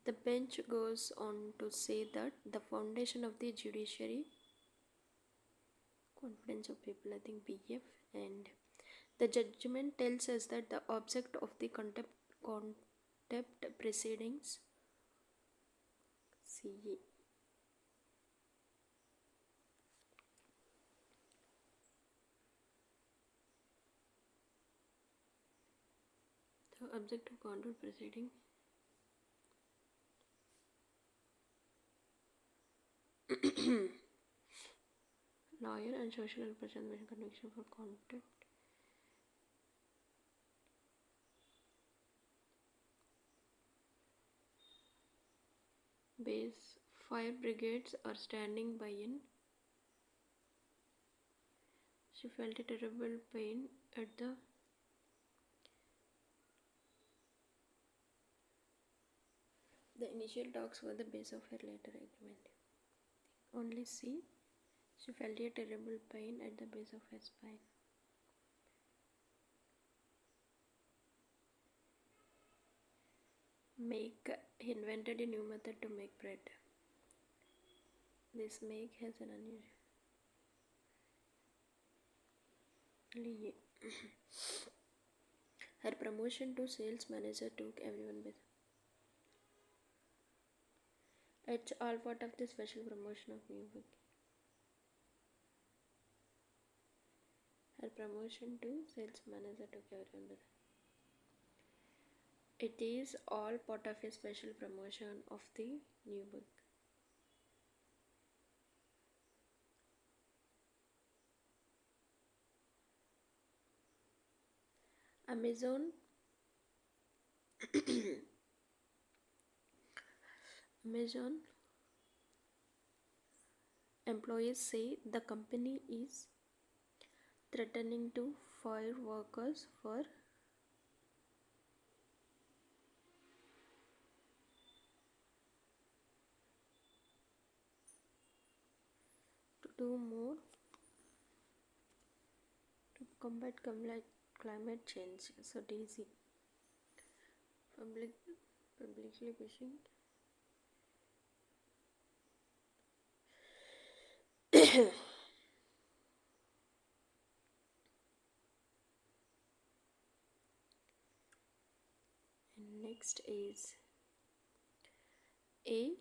The bench goes on to say that the foundation of the judiciary, confidence of people, I think BF, and the judgment tells us that the object of the contempt proceedings CE So objective control proceeding. Lawyer and social representation conviction for contempt. Base fire brigades are standing by in. She felt a terrible pain at the initial talks were the base of her later agreement. Only C. She felt a terrible pain at the base of her spine. He invented a new method to make bread. This make has an unusual. Her promotion to sales manager took everyone with. It's all part of the special promotion of new book. Her promotion to sales manager took everyone with. It is all part of a special promotion of the new book. Amazon employees say the company is threatening to fire workers for to do more to combat climate change. So DC publicly pushing and next is A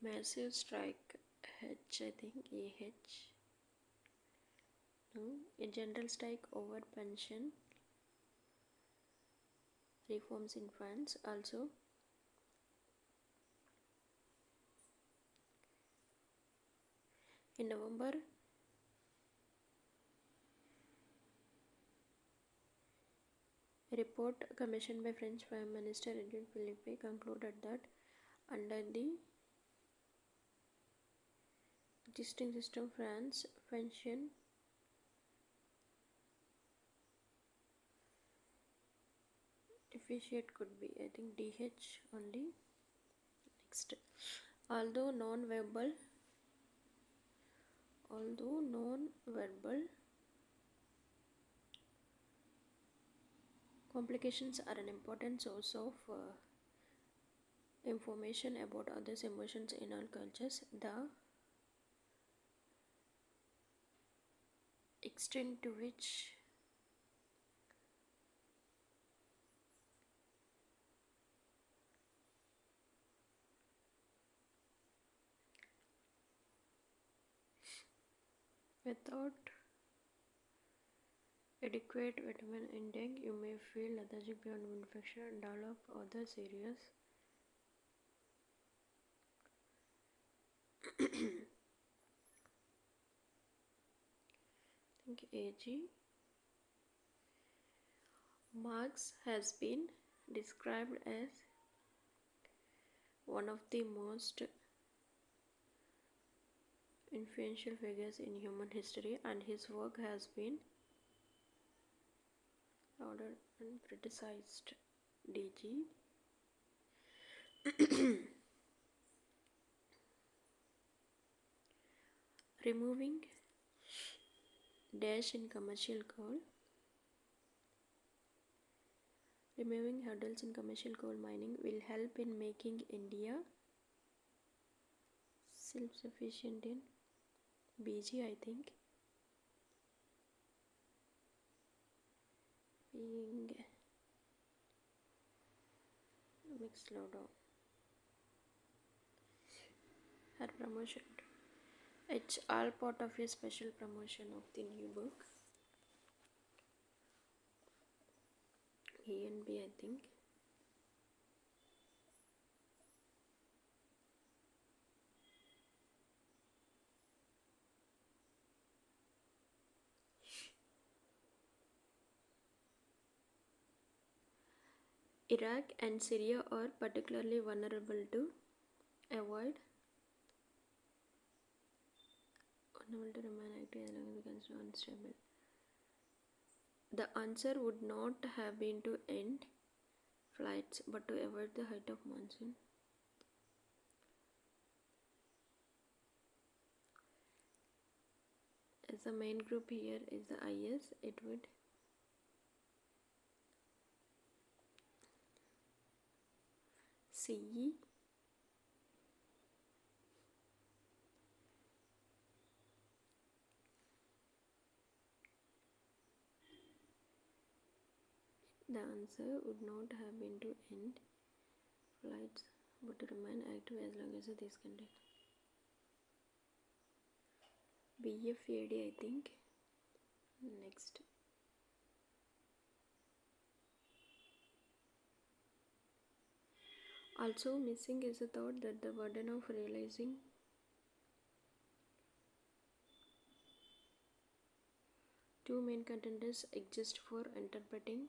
massive strike. H, I think AH. No, a general strike over pension reforms in France. Also, in November, a report commissioned by French Prime Minister Edouard Philippe concluded that under the existing system, France pension deficit could be, I think, DH only. Next, although non-verbal complications are an important source of information about others' emotions in all cultures, the extent to which without adequate vitamin intake, you may feel lethargic beyond infection and develop other serious I think AG. Marx has been described as one of the most influential figures in human history, and his work has been lauded and criticized. DG. Removing dash in commercial coal. Removing hurdles in commercial coal mining will help in making India self-sufficient in BG, I think. Being mixed slowdown. her promotion. It's all part of a special promotion of the new book. A and B, I think. Iraq and Syria are particularly vulnerable to remain active as long as the country is unstable. The answer would not have been to end flights but to avoid the height of monsoon. As the main group here is the IS, it would CE, the answer would not have been to end flights but to remain active as long as this condition. BFAD, I think. Next. Also missing is the thought that the burden of realizing two main contenders exist for interpreting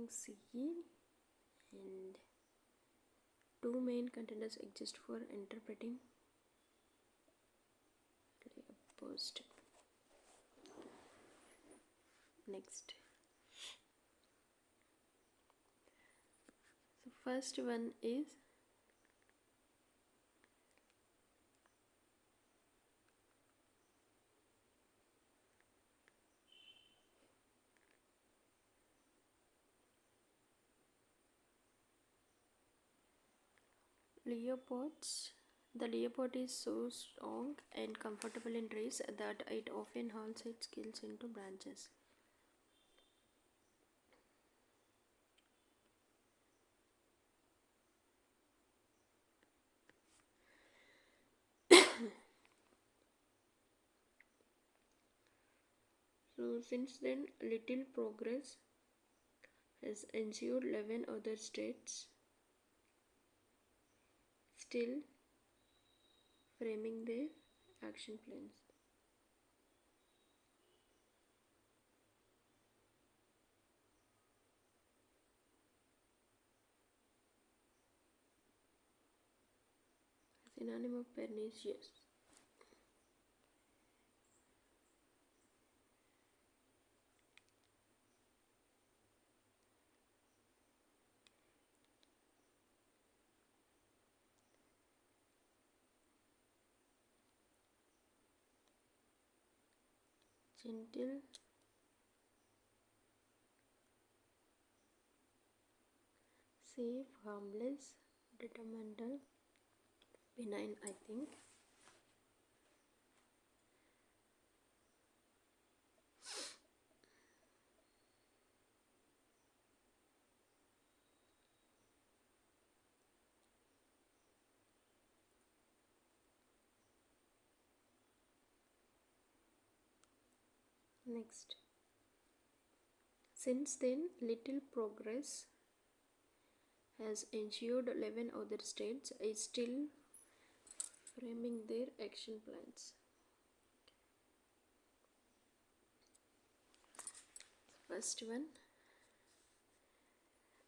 CE and two main contenders exist for interpreting post. Next. So first one is leopards. The leopard is so strong and comfortable in trees that it often hauls its kills into branches. So since then, little progress has ensued. 11 other states still framing their action plans. Synonym of pernicious. Gentle, safe, harmless, detrimental, benign, I think. Next. Since then, little progress has ensued. 11 other states is still framing their action plans. First one,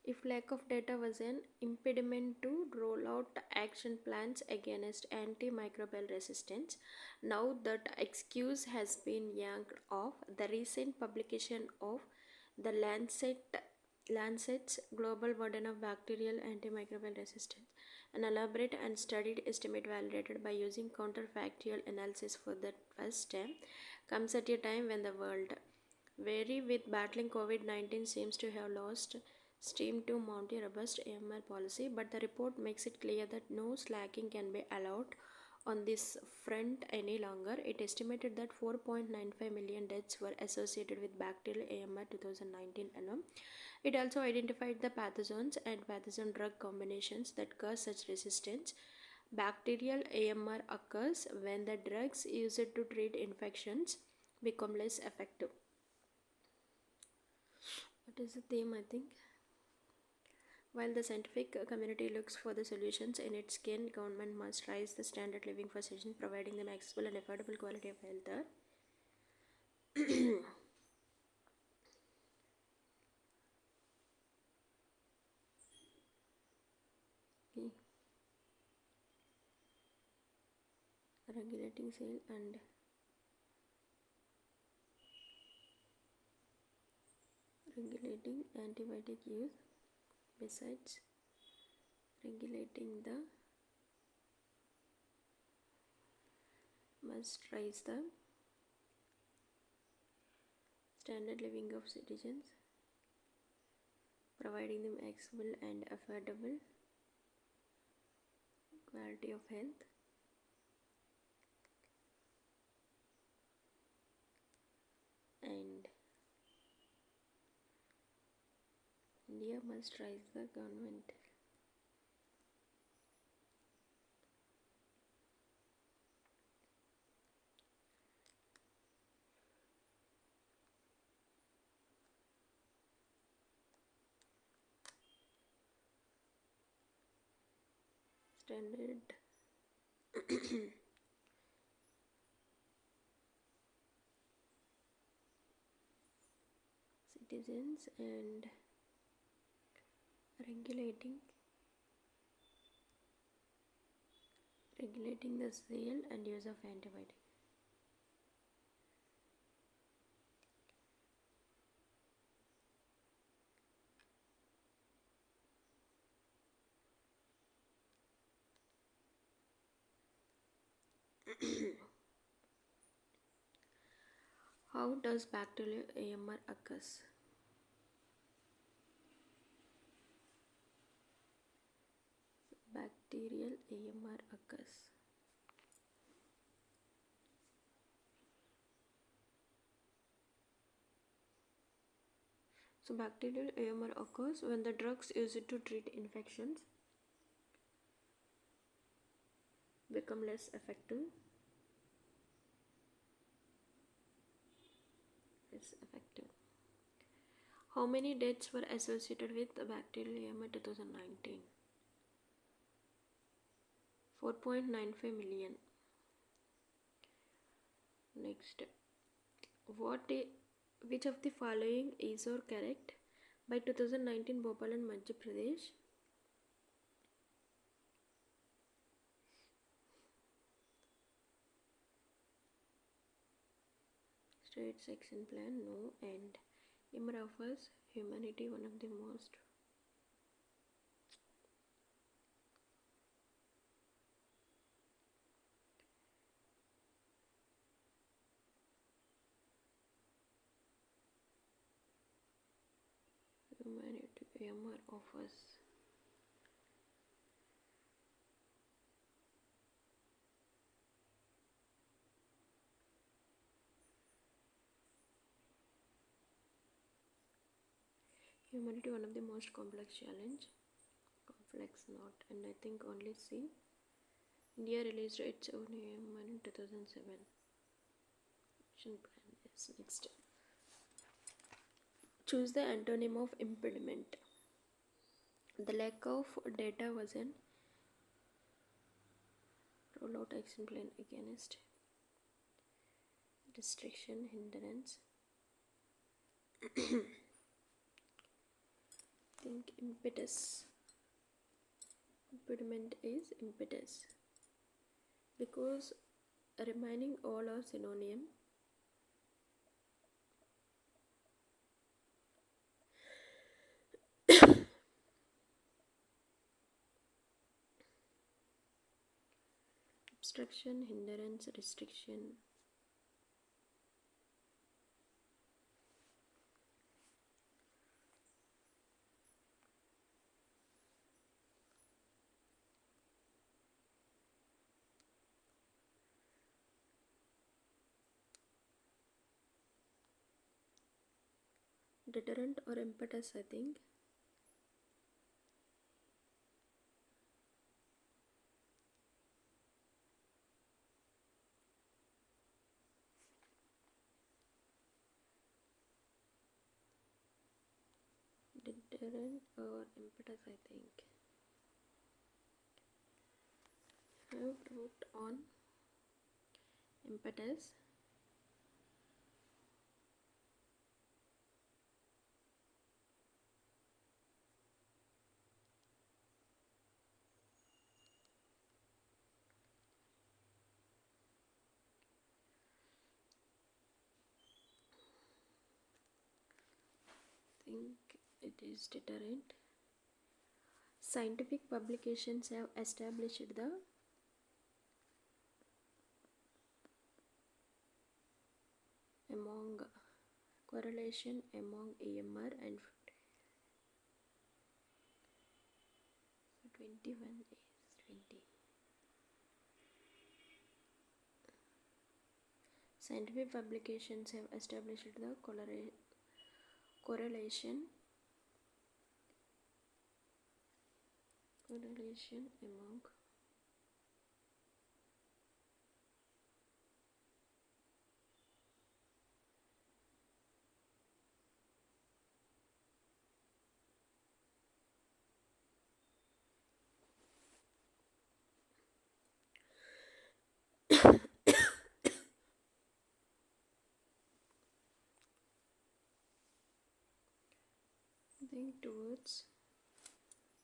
if lack of data was an impediment to roll out action plans against antimicrobial resistance, now that excuse has been yanked off. The recent publication of the Lancet's Global Burden of Bacterial Antimicrobial Resistance, an elaborate and studied estimate validated by using counterfactual analysis for the first time, comes at a time when the world, weary with battling COVID-19, seems to have lost steam to mount a robust AML policy. But the report makes it clear that no slacking can be allowed on this front any longer. It estimated that 4.95 million deaths were associated with bacterial AMR 2019 alone. It also identified the pathogens and pathogen drug combinations that cause such resistance. Bacterial AMR occurs when the drugs used to treat infections become less effective. What is the theme, I think? While the scientific community looks for the solutions in its skin, government must raise the standard living for citizens, providing them accessible and affordable quality of health. Okay. Regulating sale and regulating antibiotic use. Besides regulating the must raise the standard living of citizens, providing them accessible and affordable quality of health. And India must raise the government standard citizens and regulating the sale and use of antibiotics. How does bacterial AMR occurs? Bacterial AMR occurs. So bacterial AMR occurs when the drugs used to treat infections become less effective. How many deaths were associated with the bacterial AMR 2019? 4.95 million. Next, which of the following is or correct? By 2019, Bhopal and Madhya Pradesh State Action Plan, no. And IMR offers humanity one of the most humanity IMR offers humanity one of the most complex challenge. Complex not, and I think only C. India released its own AMR in 2007. Action plan is next. Choose the antonym of impediment. The lack of data was an rollout action plan against restriction, hindrance. Think impetus. Impediment is impetus because remaining all are synonym. Obstruction, hindrance, restriction. deterrent or impetus, I think. Deterrent or impetus, I think. I wrote on impetus. I think it is deterrent. Scientific publications have established the correlation among AMR and 21 is 20. Scientific publications have established the correlation among towards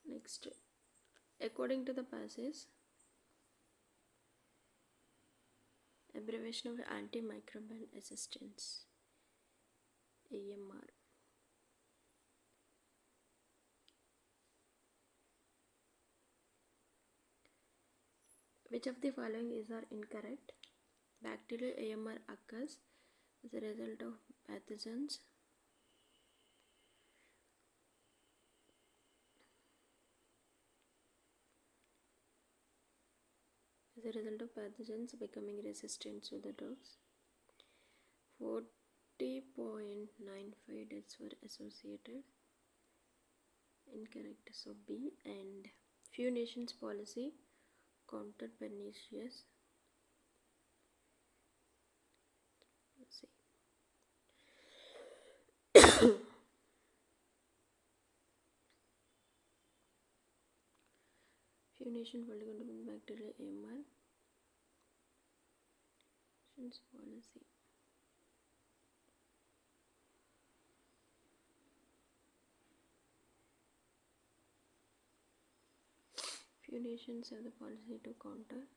next. According to the passage, abbreviation of antimicrobial resistance, AMR. Which of the following is or incorrect? Bacterial AMR occurs as a result of pathogens becoming resistant to the drugs. 40.95 deaths were associated. Incorrect. So B. And few nations policy countered pernicious. Let's see. Few nations policy countered bacterial AMR. Policy. Few nations have the policy to counter.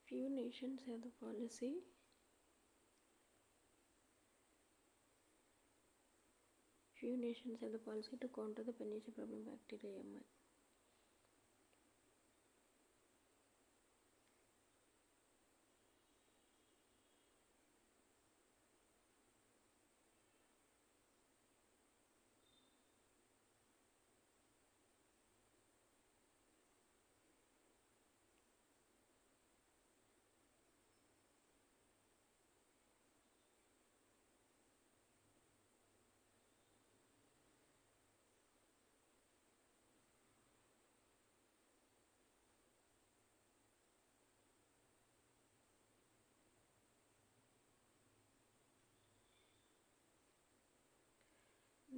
Few nations have the policy to counter the pernicious problem bacteria AMR.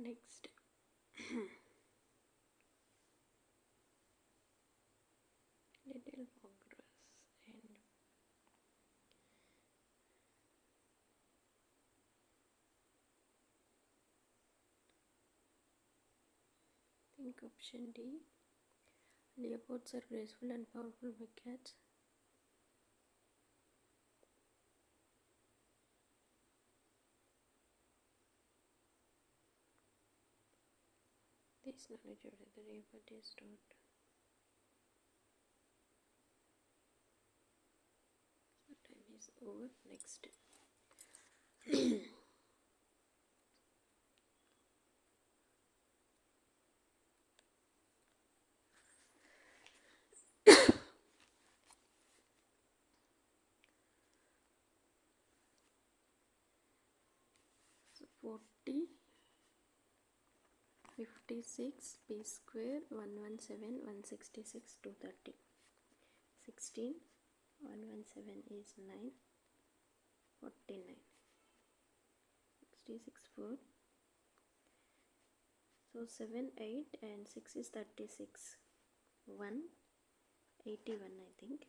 Next. Little progress and think option D. Leopards are graceful and powerful big cats. is knowledge of the report is stored. So time is over. Next. So 40, 56, p square, 117, 166, 230. 16, 117 is 9, 49. 66, 4. So 7, 8 and 6 is 36. 1, 81 I think.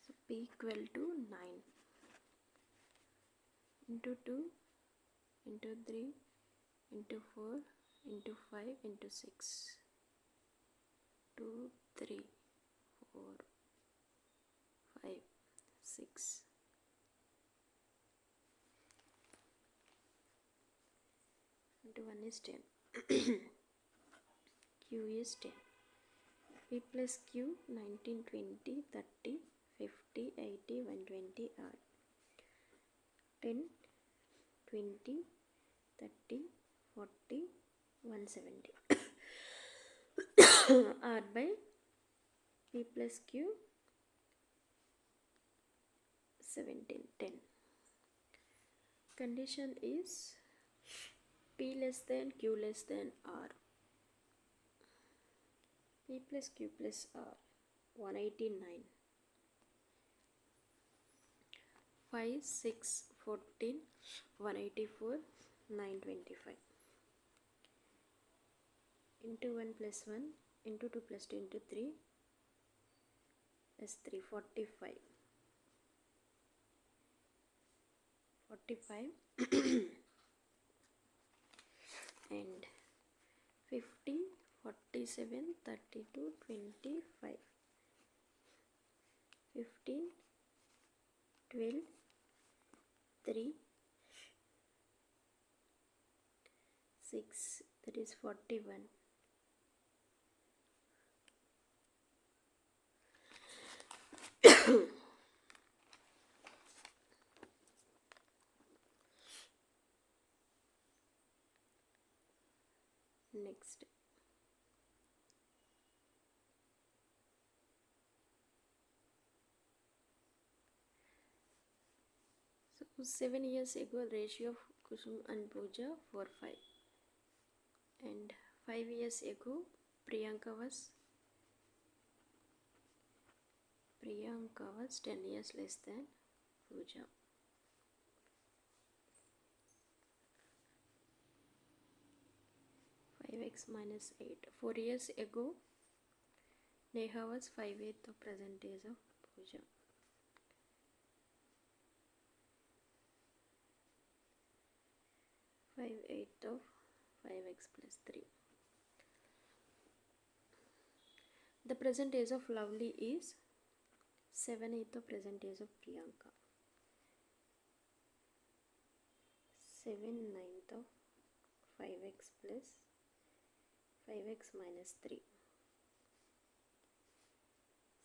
So P equal to 9. Into 2, into 3, into 4, into 5, into 6. 2, 3, 4, 5, 6. Into 1 is 10. Q is 10. P plus Q 19, 20, 30, 50, 80, 120 R. 10, 20, 30, 40, 170. R by P plus Q 17, 10. Condition is P less than Q less than R. P plus Q plus R 189. 5, 6, 14, 184, 925. Into 1 plus 1, into 2 plus 2, into 3, plus 3, 45. 45 and 50, 47, 32, 25. 15, 12, 3, 6, that is 41. Next. So 7 years ago, ratio of Kusum and Pooja 4:5, and 5 years ago, Priyanka was 10 years less than Pooja. X minus 8. 4 years ago, Neha was 5/8 of present age of Pooja. 5/8 of 5x plus 3. The present age of Lovely is 7/8 of present age of Priyanka. 7/9 of 5x plus 5x minus 3.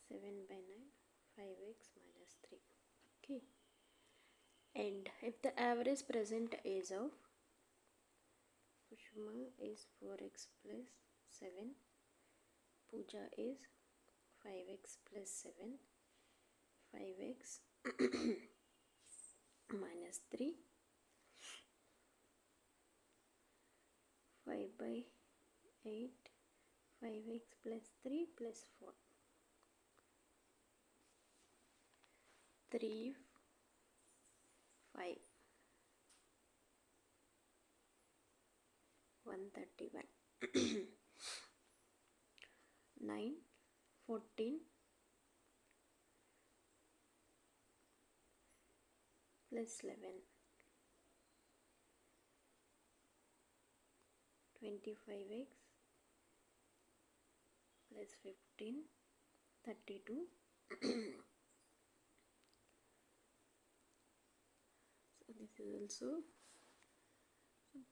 7/9, 5x minus 3. Okay. And if the average present age of Kushuma is 4x plus 7, Pooja is 5x plus 7, 5x minus 3, 5/8, 5x plus 3 plus 4. 3, 5, 131. 9, 14 plus 11. 25x plus 15, 32. So this is also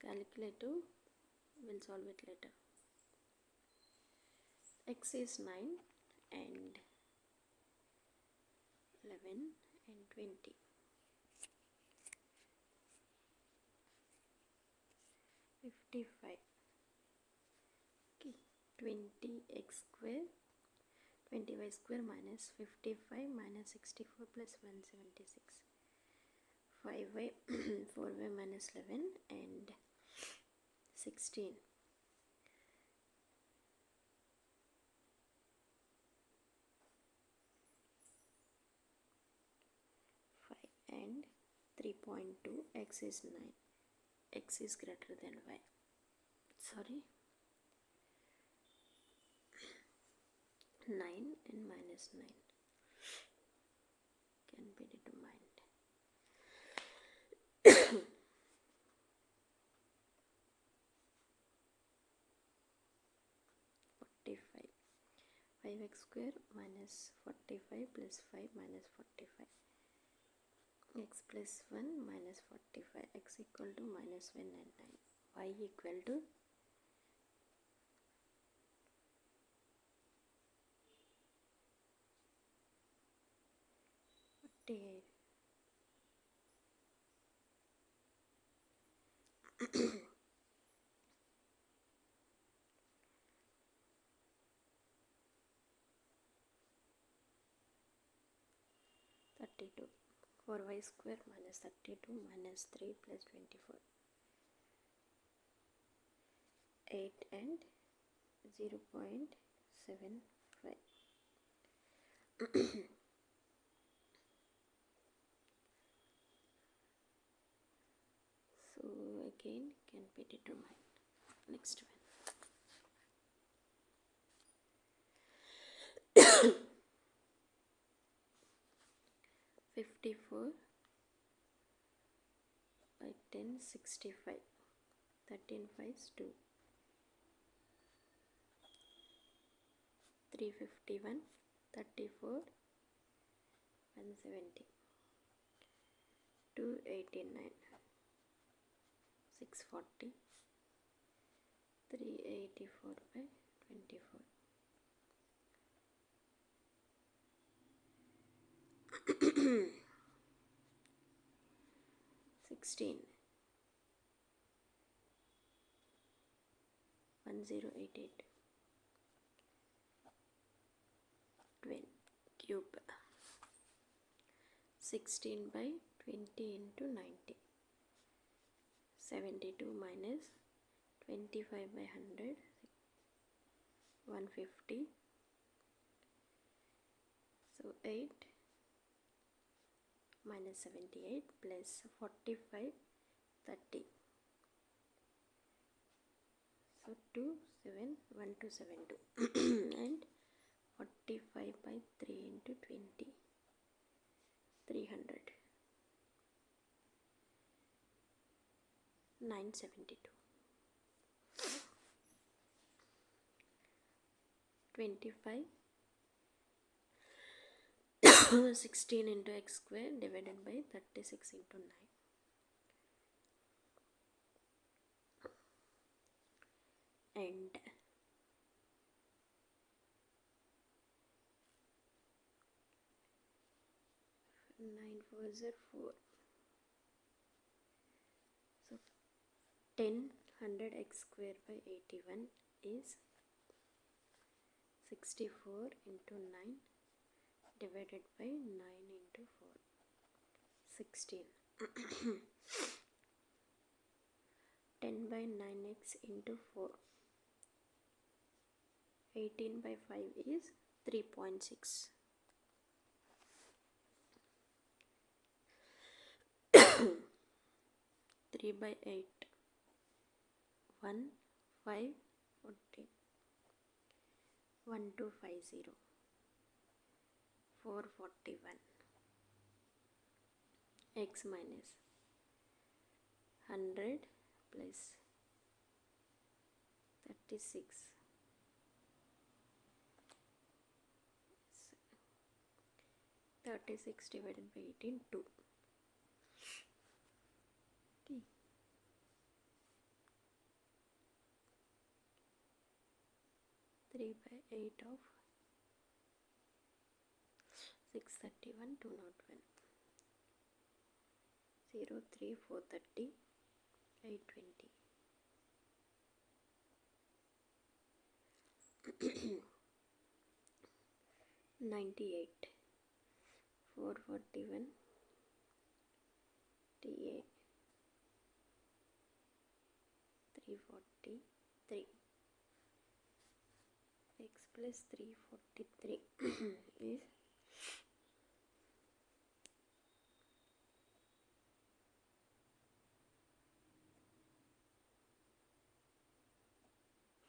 calculator. we'll solve it later. X is 9 and 11 and 20. 55. Okay, 20x square, 20y square minus 55 minus 64 plus 176. 5y, 4y minus 11 and 16. 5 and 3.2. X is 9. X is greater than y. Sorry. 9 and minus 9 can be determined. 45. 5x square minus 45 plus 5 minus 45. X plus 1 minus 45. X equal to minus 1 and 9. Y equal to 48. 32. 4y square minus 32 minus 3 plus 24. 8 and 0.75. So again can be determined. Next one. 54 by 10, 65. 13 5s 2. 351, 34, 170. 289, 640. 384 by 24. 16. 1088. 12 cube. 16 by 20 into 90. 72 minus 25 by 100. 150. So 8 minus 78 plus 45, 30. So 2, 7, 1, 2, 7, 2. And 45 by 3 into 20. 300. 972. 25. 16 into x square divided by 36 into 9. And 9 4s are 4. So 10 100 x square by 81 is 64 into 9 divided by 9 into 4. 16. 10 by 9x into 4. 18 by 5 is 3.6. 3 by 8. 1, 5, 14. 1, 2, 5, 0. 441. X minus 100 plus 36. 36 divided by 18, 2. Okay. 3/8 of 631 201. 0 3 430 820. 98 441 TA 343. X plus 343 is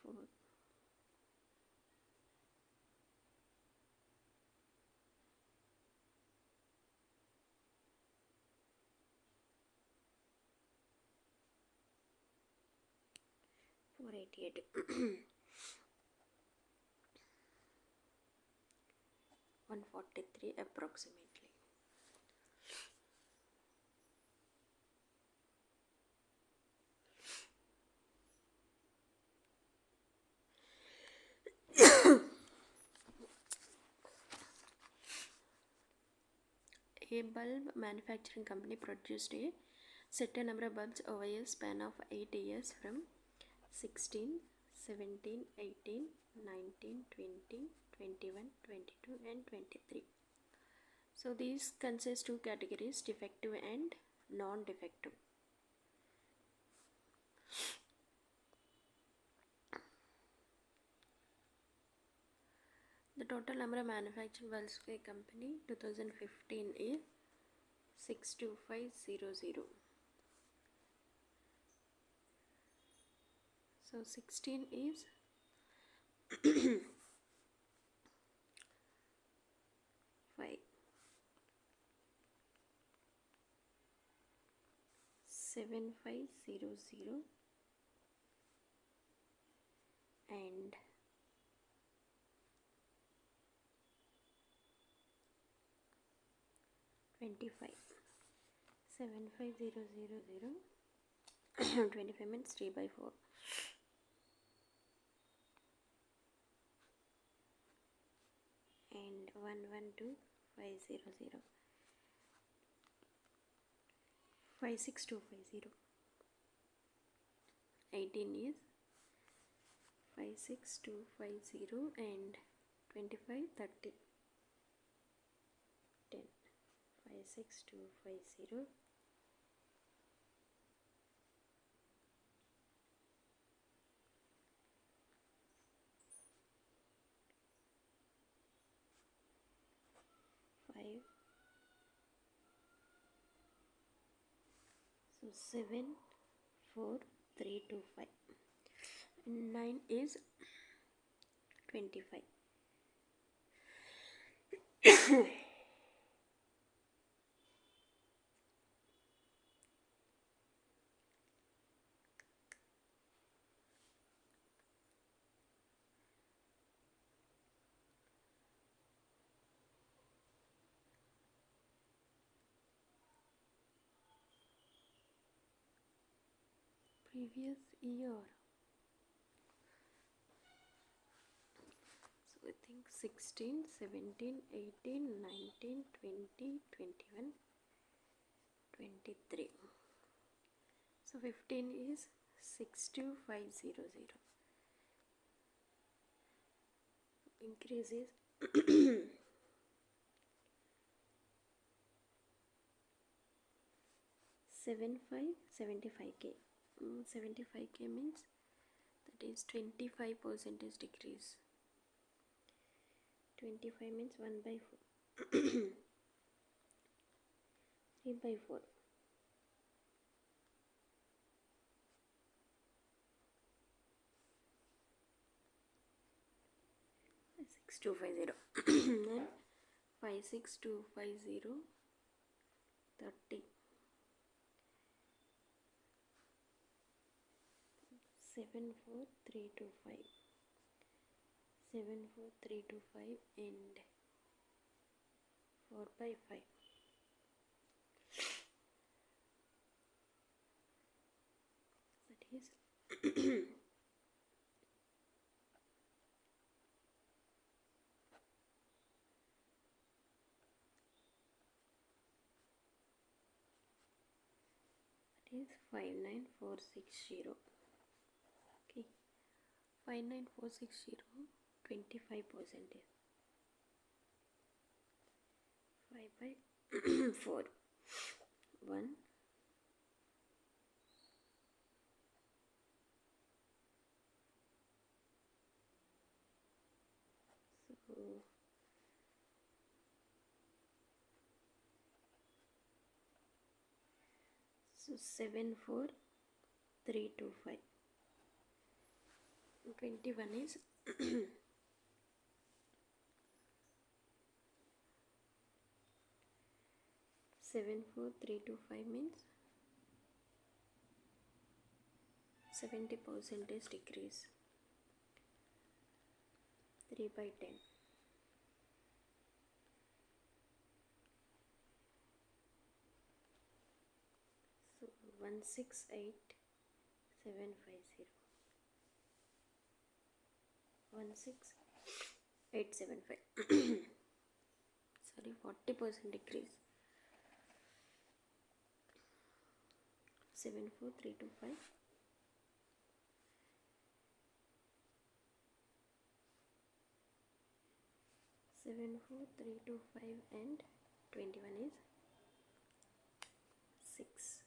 4. 488. 143 approximately. A bulb manufacturing company produced a certain number of bulbs over a span of 8 years from 16, 17, 18, 19, 20, 21, 22 and 23. So these consist two categories, defective and non-defective. The total number of manufactured bulbs by company 2015 is 62500. So 16 is 5, 7500 and 25. 75000 25 means 3/4. And 112500 56250. 18 is 56250 and 25 30 10. 56250 5. So 7 4 3 2 5. And 9 is 25. Previous year. So I think 16, 17, 18, 19, 20, 21, 23. So 15 is 62500. Increase is 75k. 75k means that is 25% decrease. 25 means 1/4. 3/4. 6250. Then 56250 30. 74325. 74325 and 4/5. That is is 59460. Okay, 59460, 25%. 5 by 4, 1, so 74325. 21 is 74325 means 70% decrease. 3 by 10. So 168750. 16875. Sorry, 40% decrease. 74325. 74325 and 21 is 6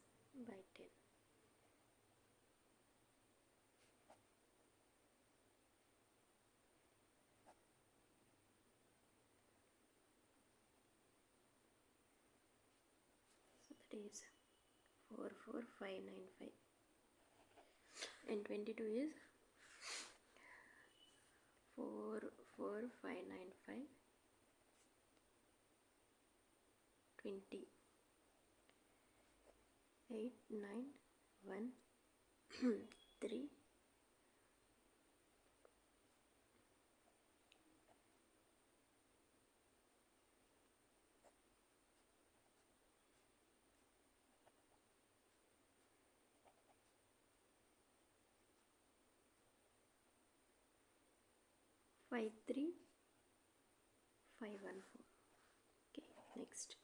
by 10. So that is 44595 and 22 is 44595 20 8913 53514. Okay, next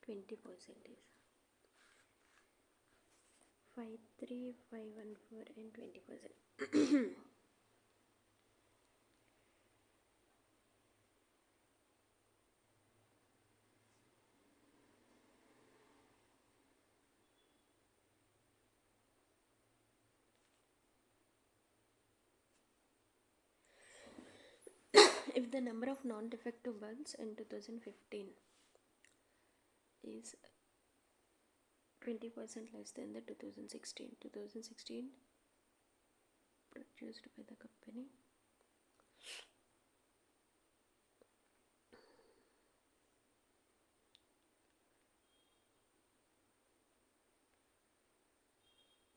20% is 53514 and 20%. If the number of non-defective bugs in 2015 is 20% less than the 2016 produced by the company,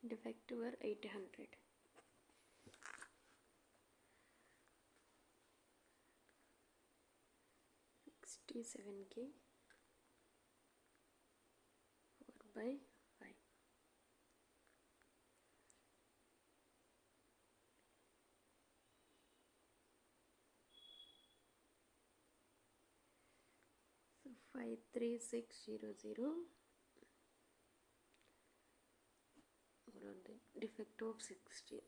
defective were 800. 67K 4 by 5. So 53600 or the defective of 60.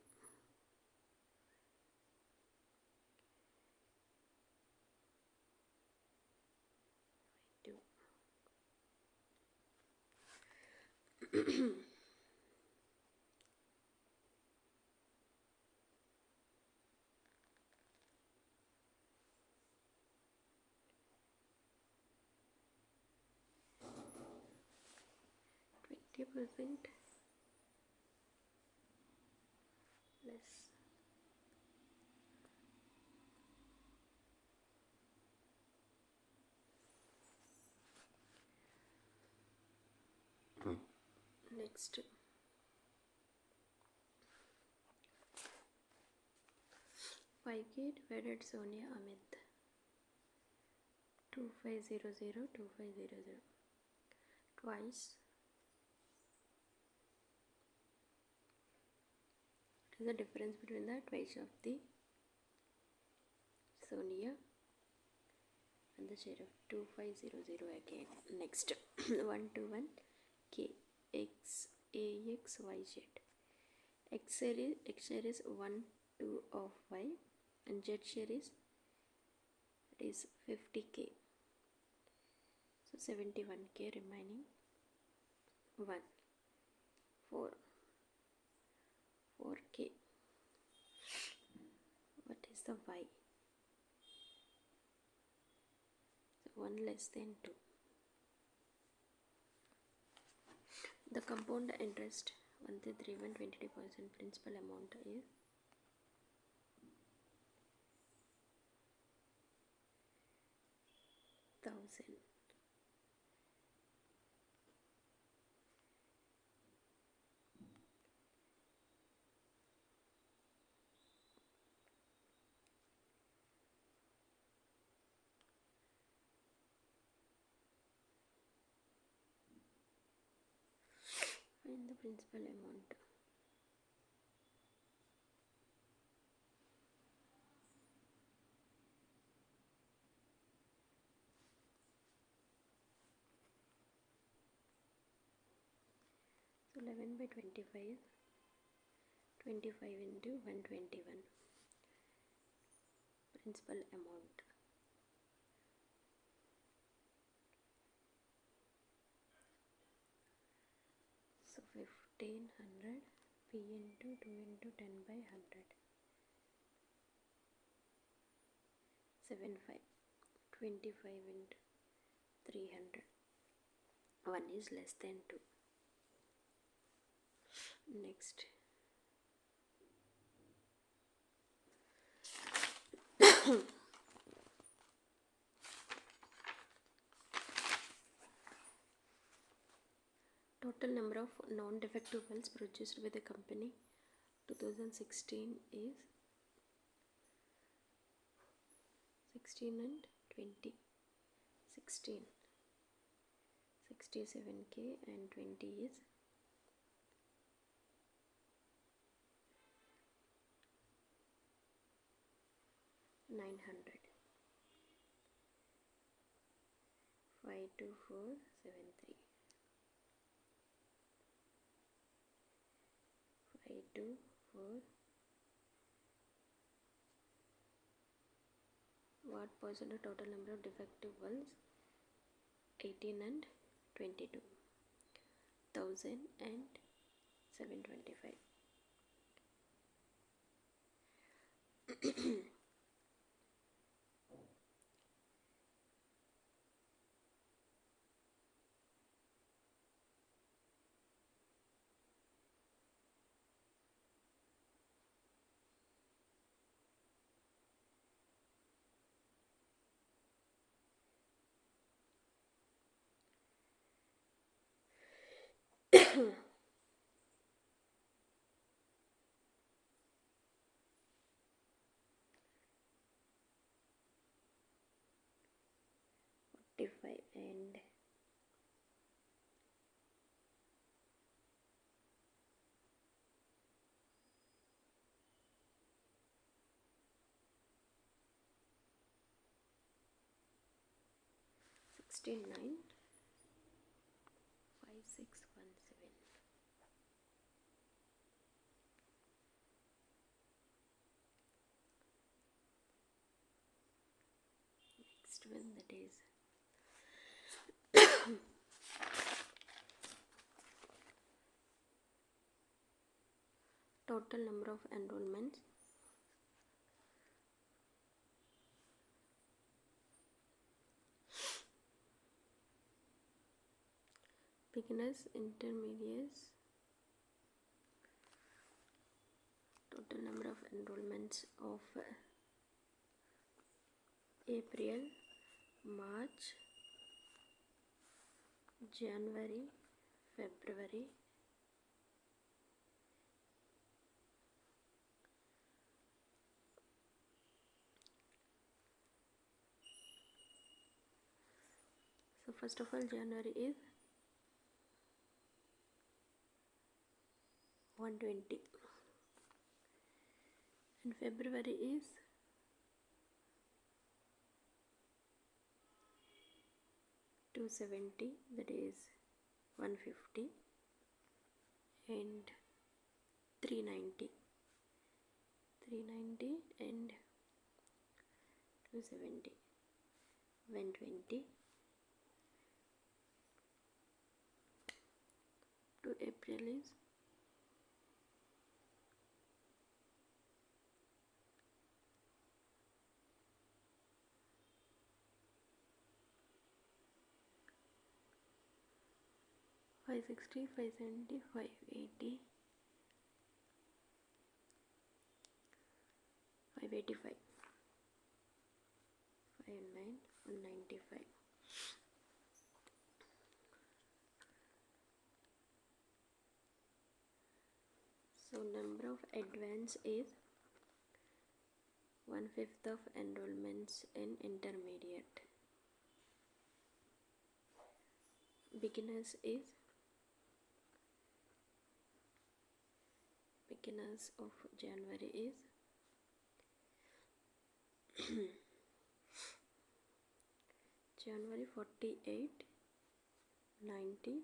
20% less. Next 5K divided Sonia Amit 2500 twice. What is the difference between the twice of the Sonia and the share of 2500 again? Next 1 to 1 K, X, A, X, Y, Z. X share is 1, 2 of Y, and Z share is 50K. So 71K remaining 1, 4K. What is the Y? So 1 less than 2. The compound interest 1,331 principal amount is 1,000. Find the principal amount. So 11 by 25, 25 into 121 principal amount. So 1500 P into 2 into 10 by 100. 75. 25 into 300. 1 is less than 2. Next. Total number of non-defective bulbs produced by the company 2016 is 16 and 20. 16. 67K and 20 is 900. 52473. 524. What percent of total number of defective bulbs? 18 and 22. 1000 and 725. and 69 5617. Next one, that is total number of enrollments. Beginners, intermediates. Total number of enrollments of April, March, January, February, so first of all January is 120 and February is 270, that is 150 and 390 and 270. 120 to April is 560, 570, 580, 585, 59, 195. So number of advance is 1/5 of enrollments in intermediate. Beginners of January is January 48, 90,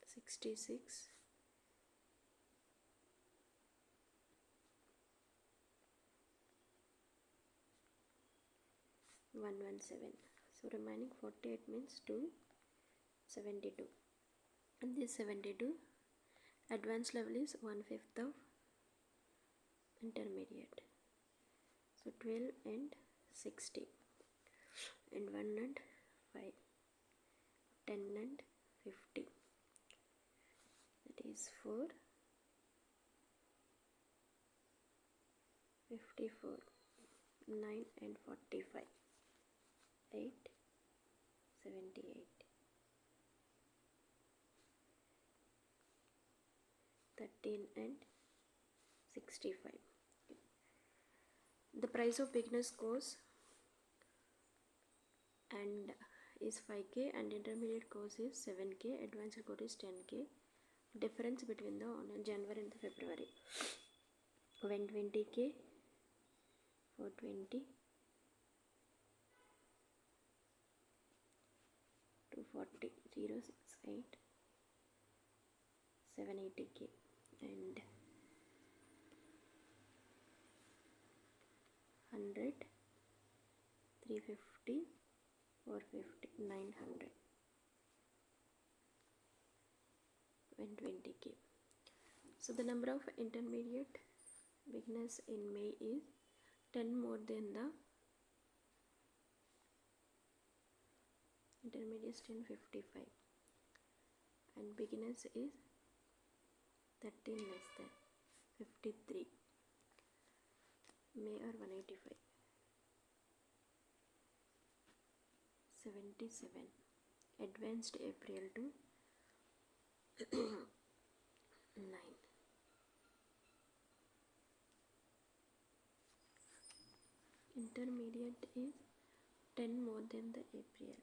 66, 117. So remaining 48 means 272. And this 72 advanced level is 1/5 of intermediate. So 12 and 60 and 1 and 5, 10 and 50. That is 4, 54, 9 and 45, 8, 78, 13 and 65. The price of beginner's course and is 5K and intermediate course is 7K, advanced course is 10K. Difference between the January and the February. 120K for 20, 240, 068, 780K and 100, 350, 450, 900, 120K. So the number of intermediate beginners in May is 10 more than the intermediate 1055 and beginners is 13 less than 53. May are 185, 77. Advanced April to 9. Intermediate is 10 more than the April.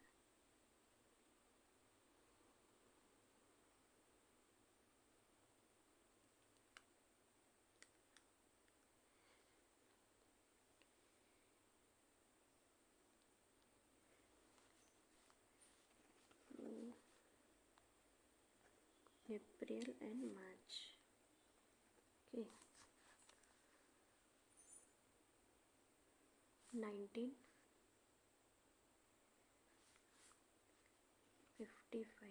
April and March. Okay. 19, 55.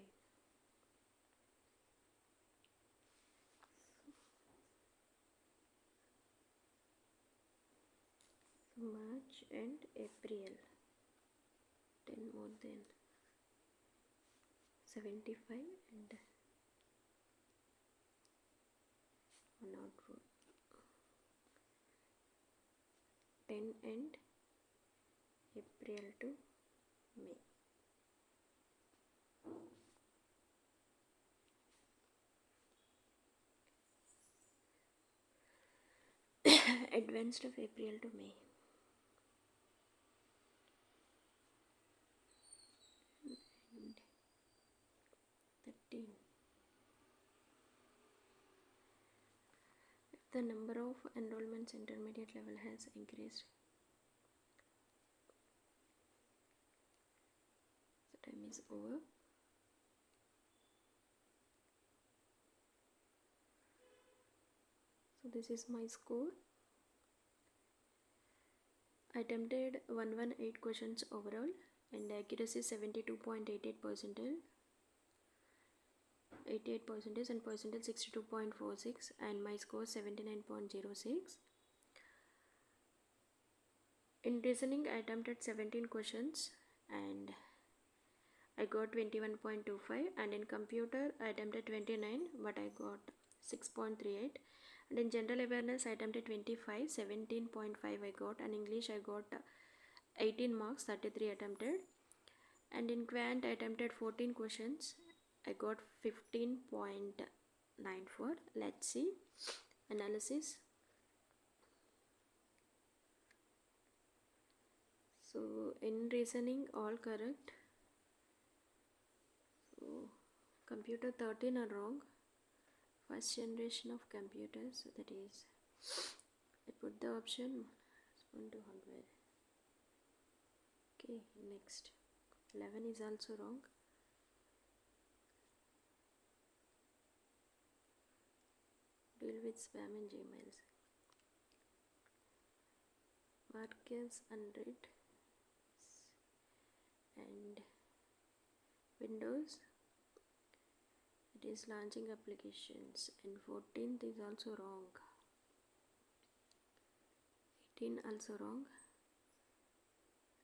So March and April 10 more than 75 and 104. 10 and April to May. Advanced of April to May. And 13. If the number of enrollments intermediate level has increased, the time is over. So this is my score. I attempted 118 questions overall and accuracy 72.88%, 88% and percentage 62.46, and my score 79.06. In reasoning I attempted 17 questions and I got 21.25, and in computer I attempted 29 but I got 6.38, and in general awareness I attempted 25, 17.5 I got, and English I got 18 marks, 33 attempted, and in quant I attempted 14 questions, I got 15.94. Let's see analysis. So in reasoning all correct. So computer 13 are wrong. First generation of computers, that is, I put the option 1 to 100. Okay, next 11 is also wrong. Deal with spam and Gmails. Mark as unread. And Windows, it is launching applications, and 14th is also wrong. 18 also wrong.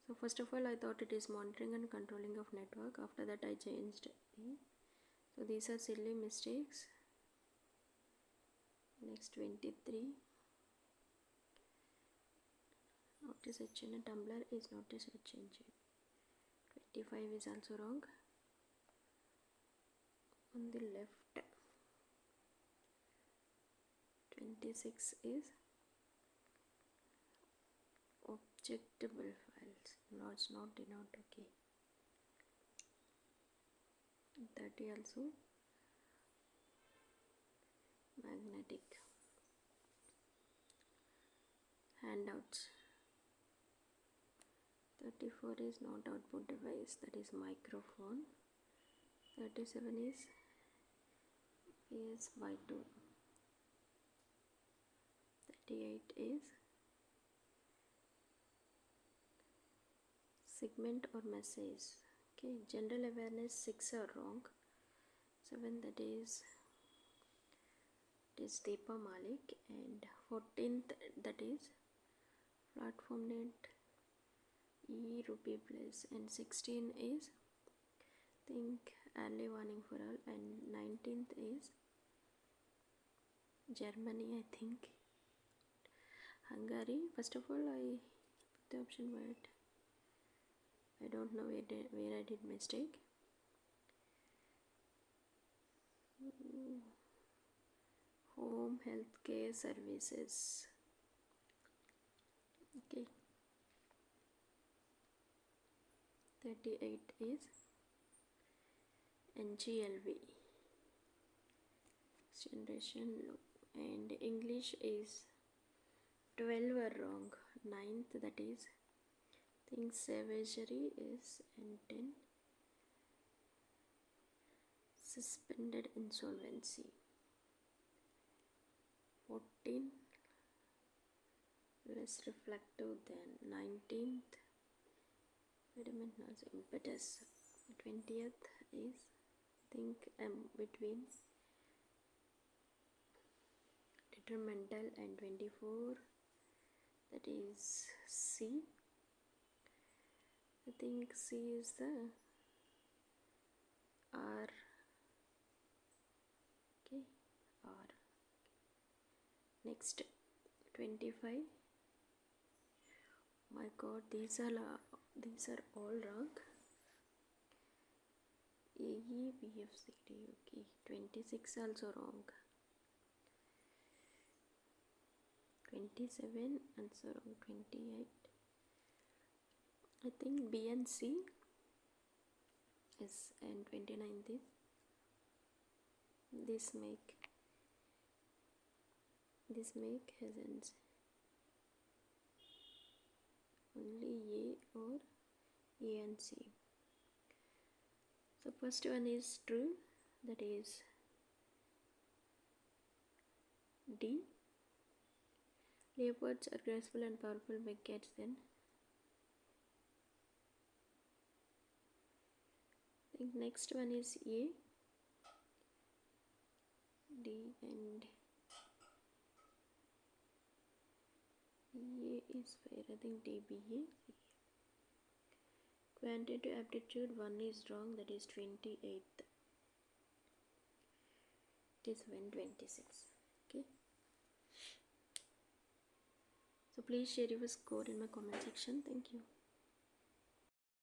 So first of all I thought it is monitoring and controlling of network. After that I changed so these are silly mistakes. Next 23, not a search engine. Tumblr is not a search engine. 25 is also wrong. On the left 26 is objectable files. No, it's not denote. Okay. 30 also magnetic. Handouts. 34 is not output device, that is microphone. 37 is PS2. 38 is segment or message. Okay, general awareness 6 are wrong. 7, that is Deepa Malik, and 14th, that is platform net rupee plus, and 16 is think early warning for all, and 19th is Germany, I think. Hungary. First of all I put the option, but I don't know where I did mistake. Home healthcare services. Okay. 38 is NGLV. Generation low. And English is 12 are wrong. 9th, that is think savagery is, and 10 suspended insolvency. 14 less reflective than. 19th, wait a minute, now impetus. 20th is think between detrimental, and 24, that is C. I think C is the R. Okay, R. Next 25. My God, these are all wrong. AEBFCD. Okay, 26 also wrong. 27 also wrong. 28. I think B and C is, and 29th is this make hasn't only A or A and C. So first one is true, that is D. Leopards are graceful and powerful big cats then. I think next one is A. D and A is fair. I think D, B, A. Quantitative aptitude 1 is wrong, that is 28th. It is 126. Okay. So please share your score in my comment section. Thank you.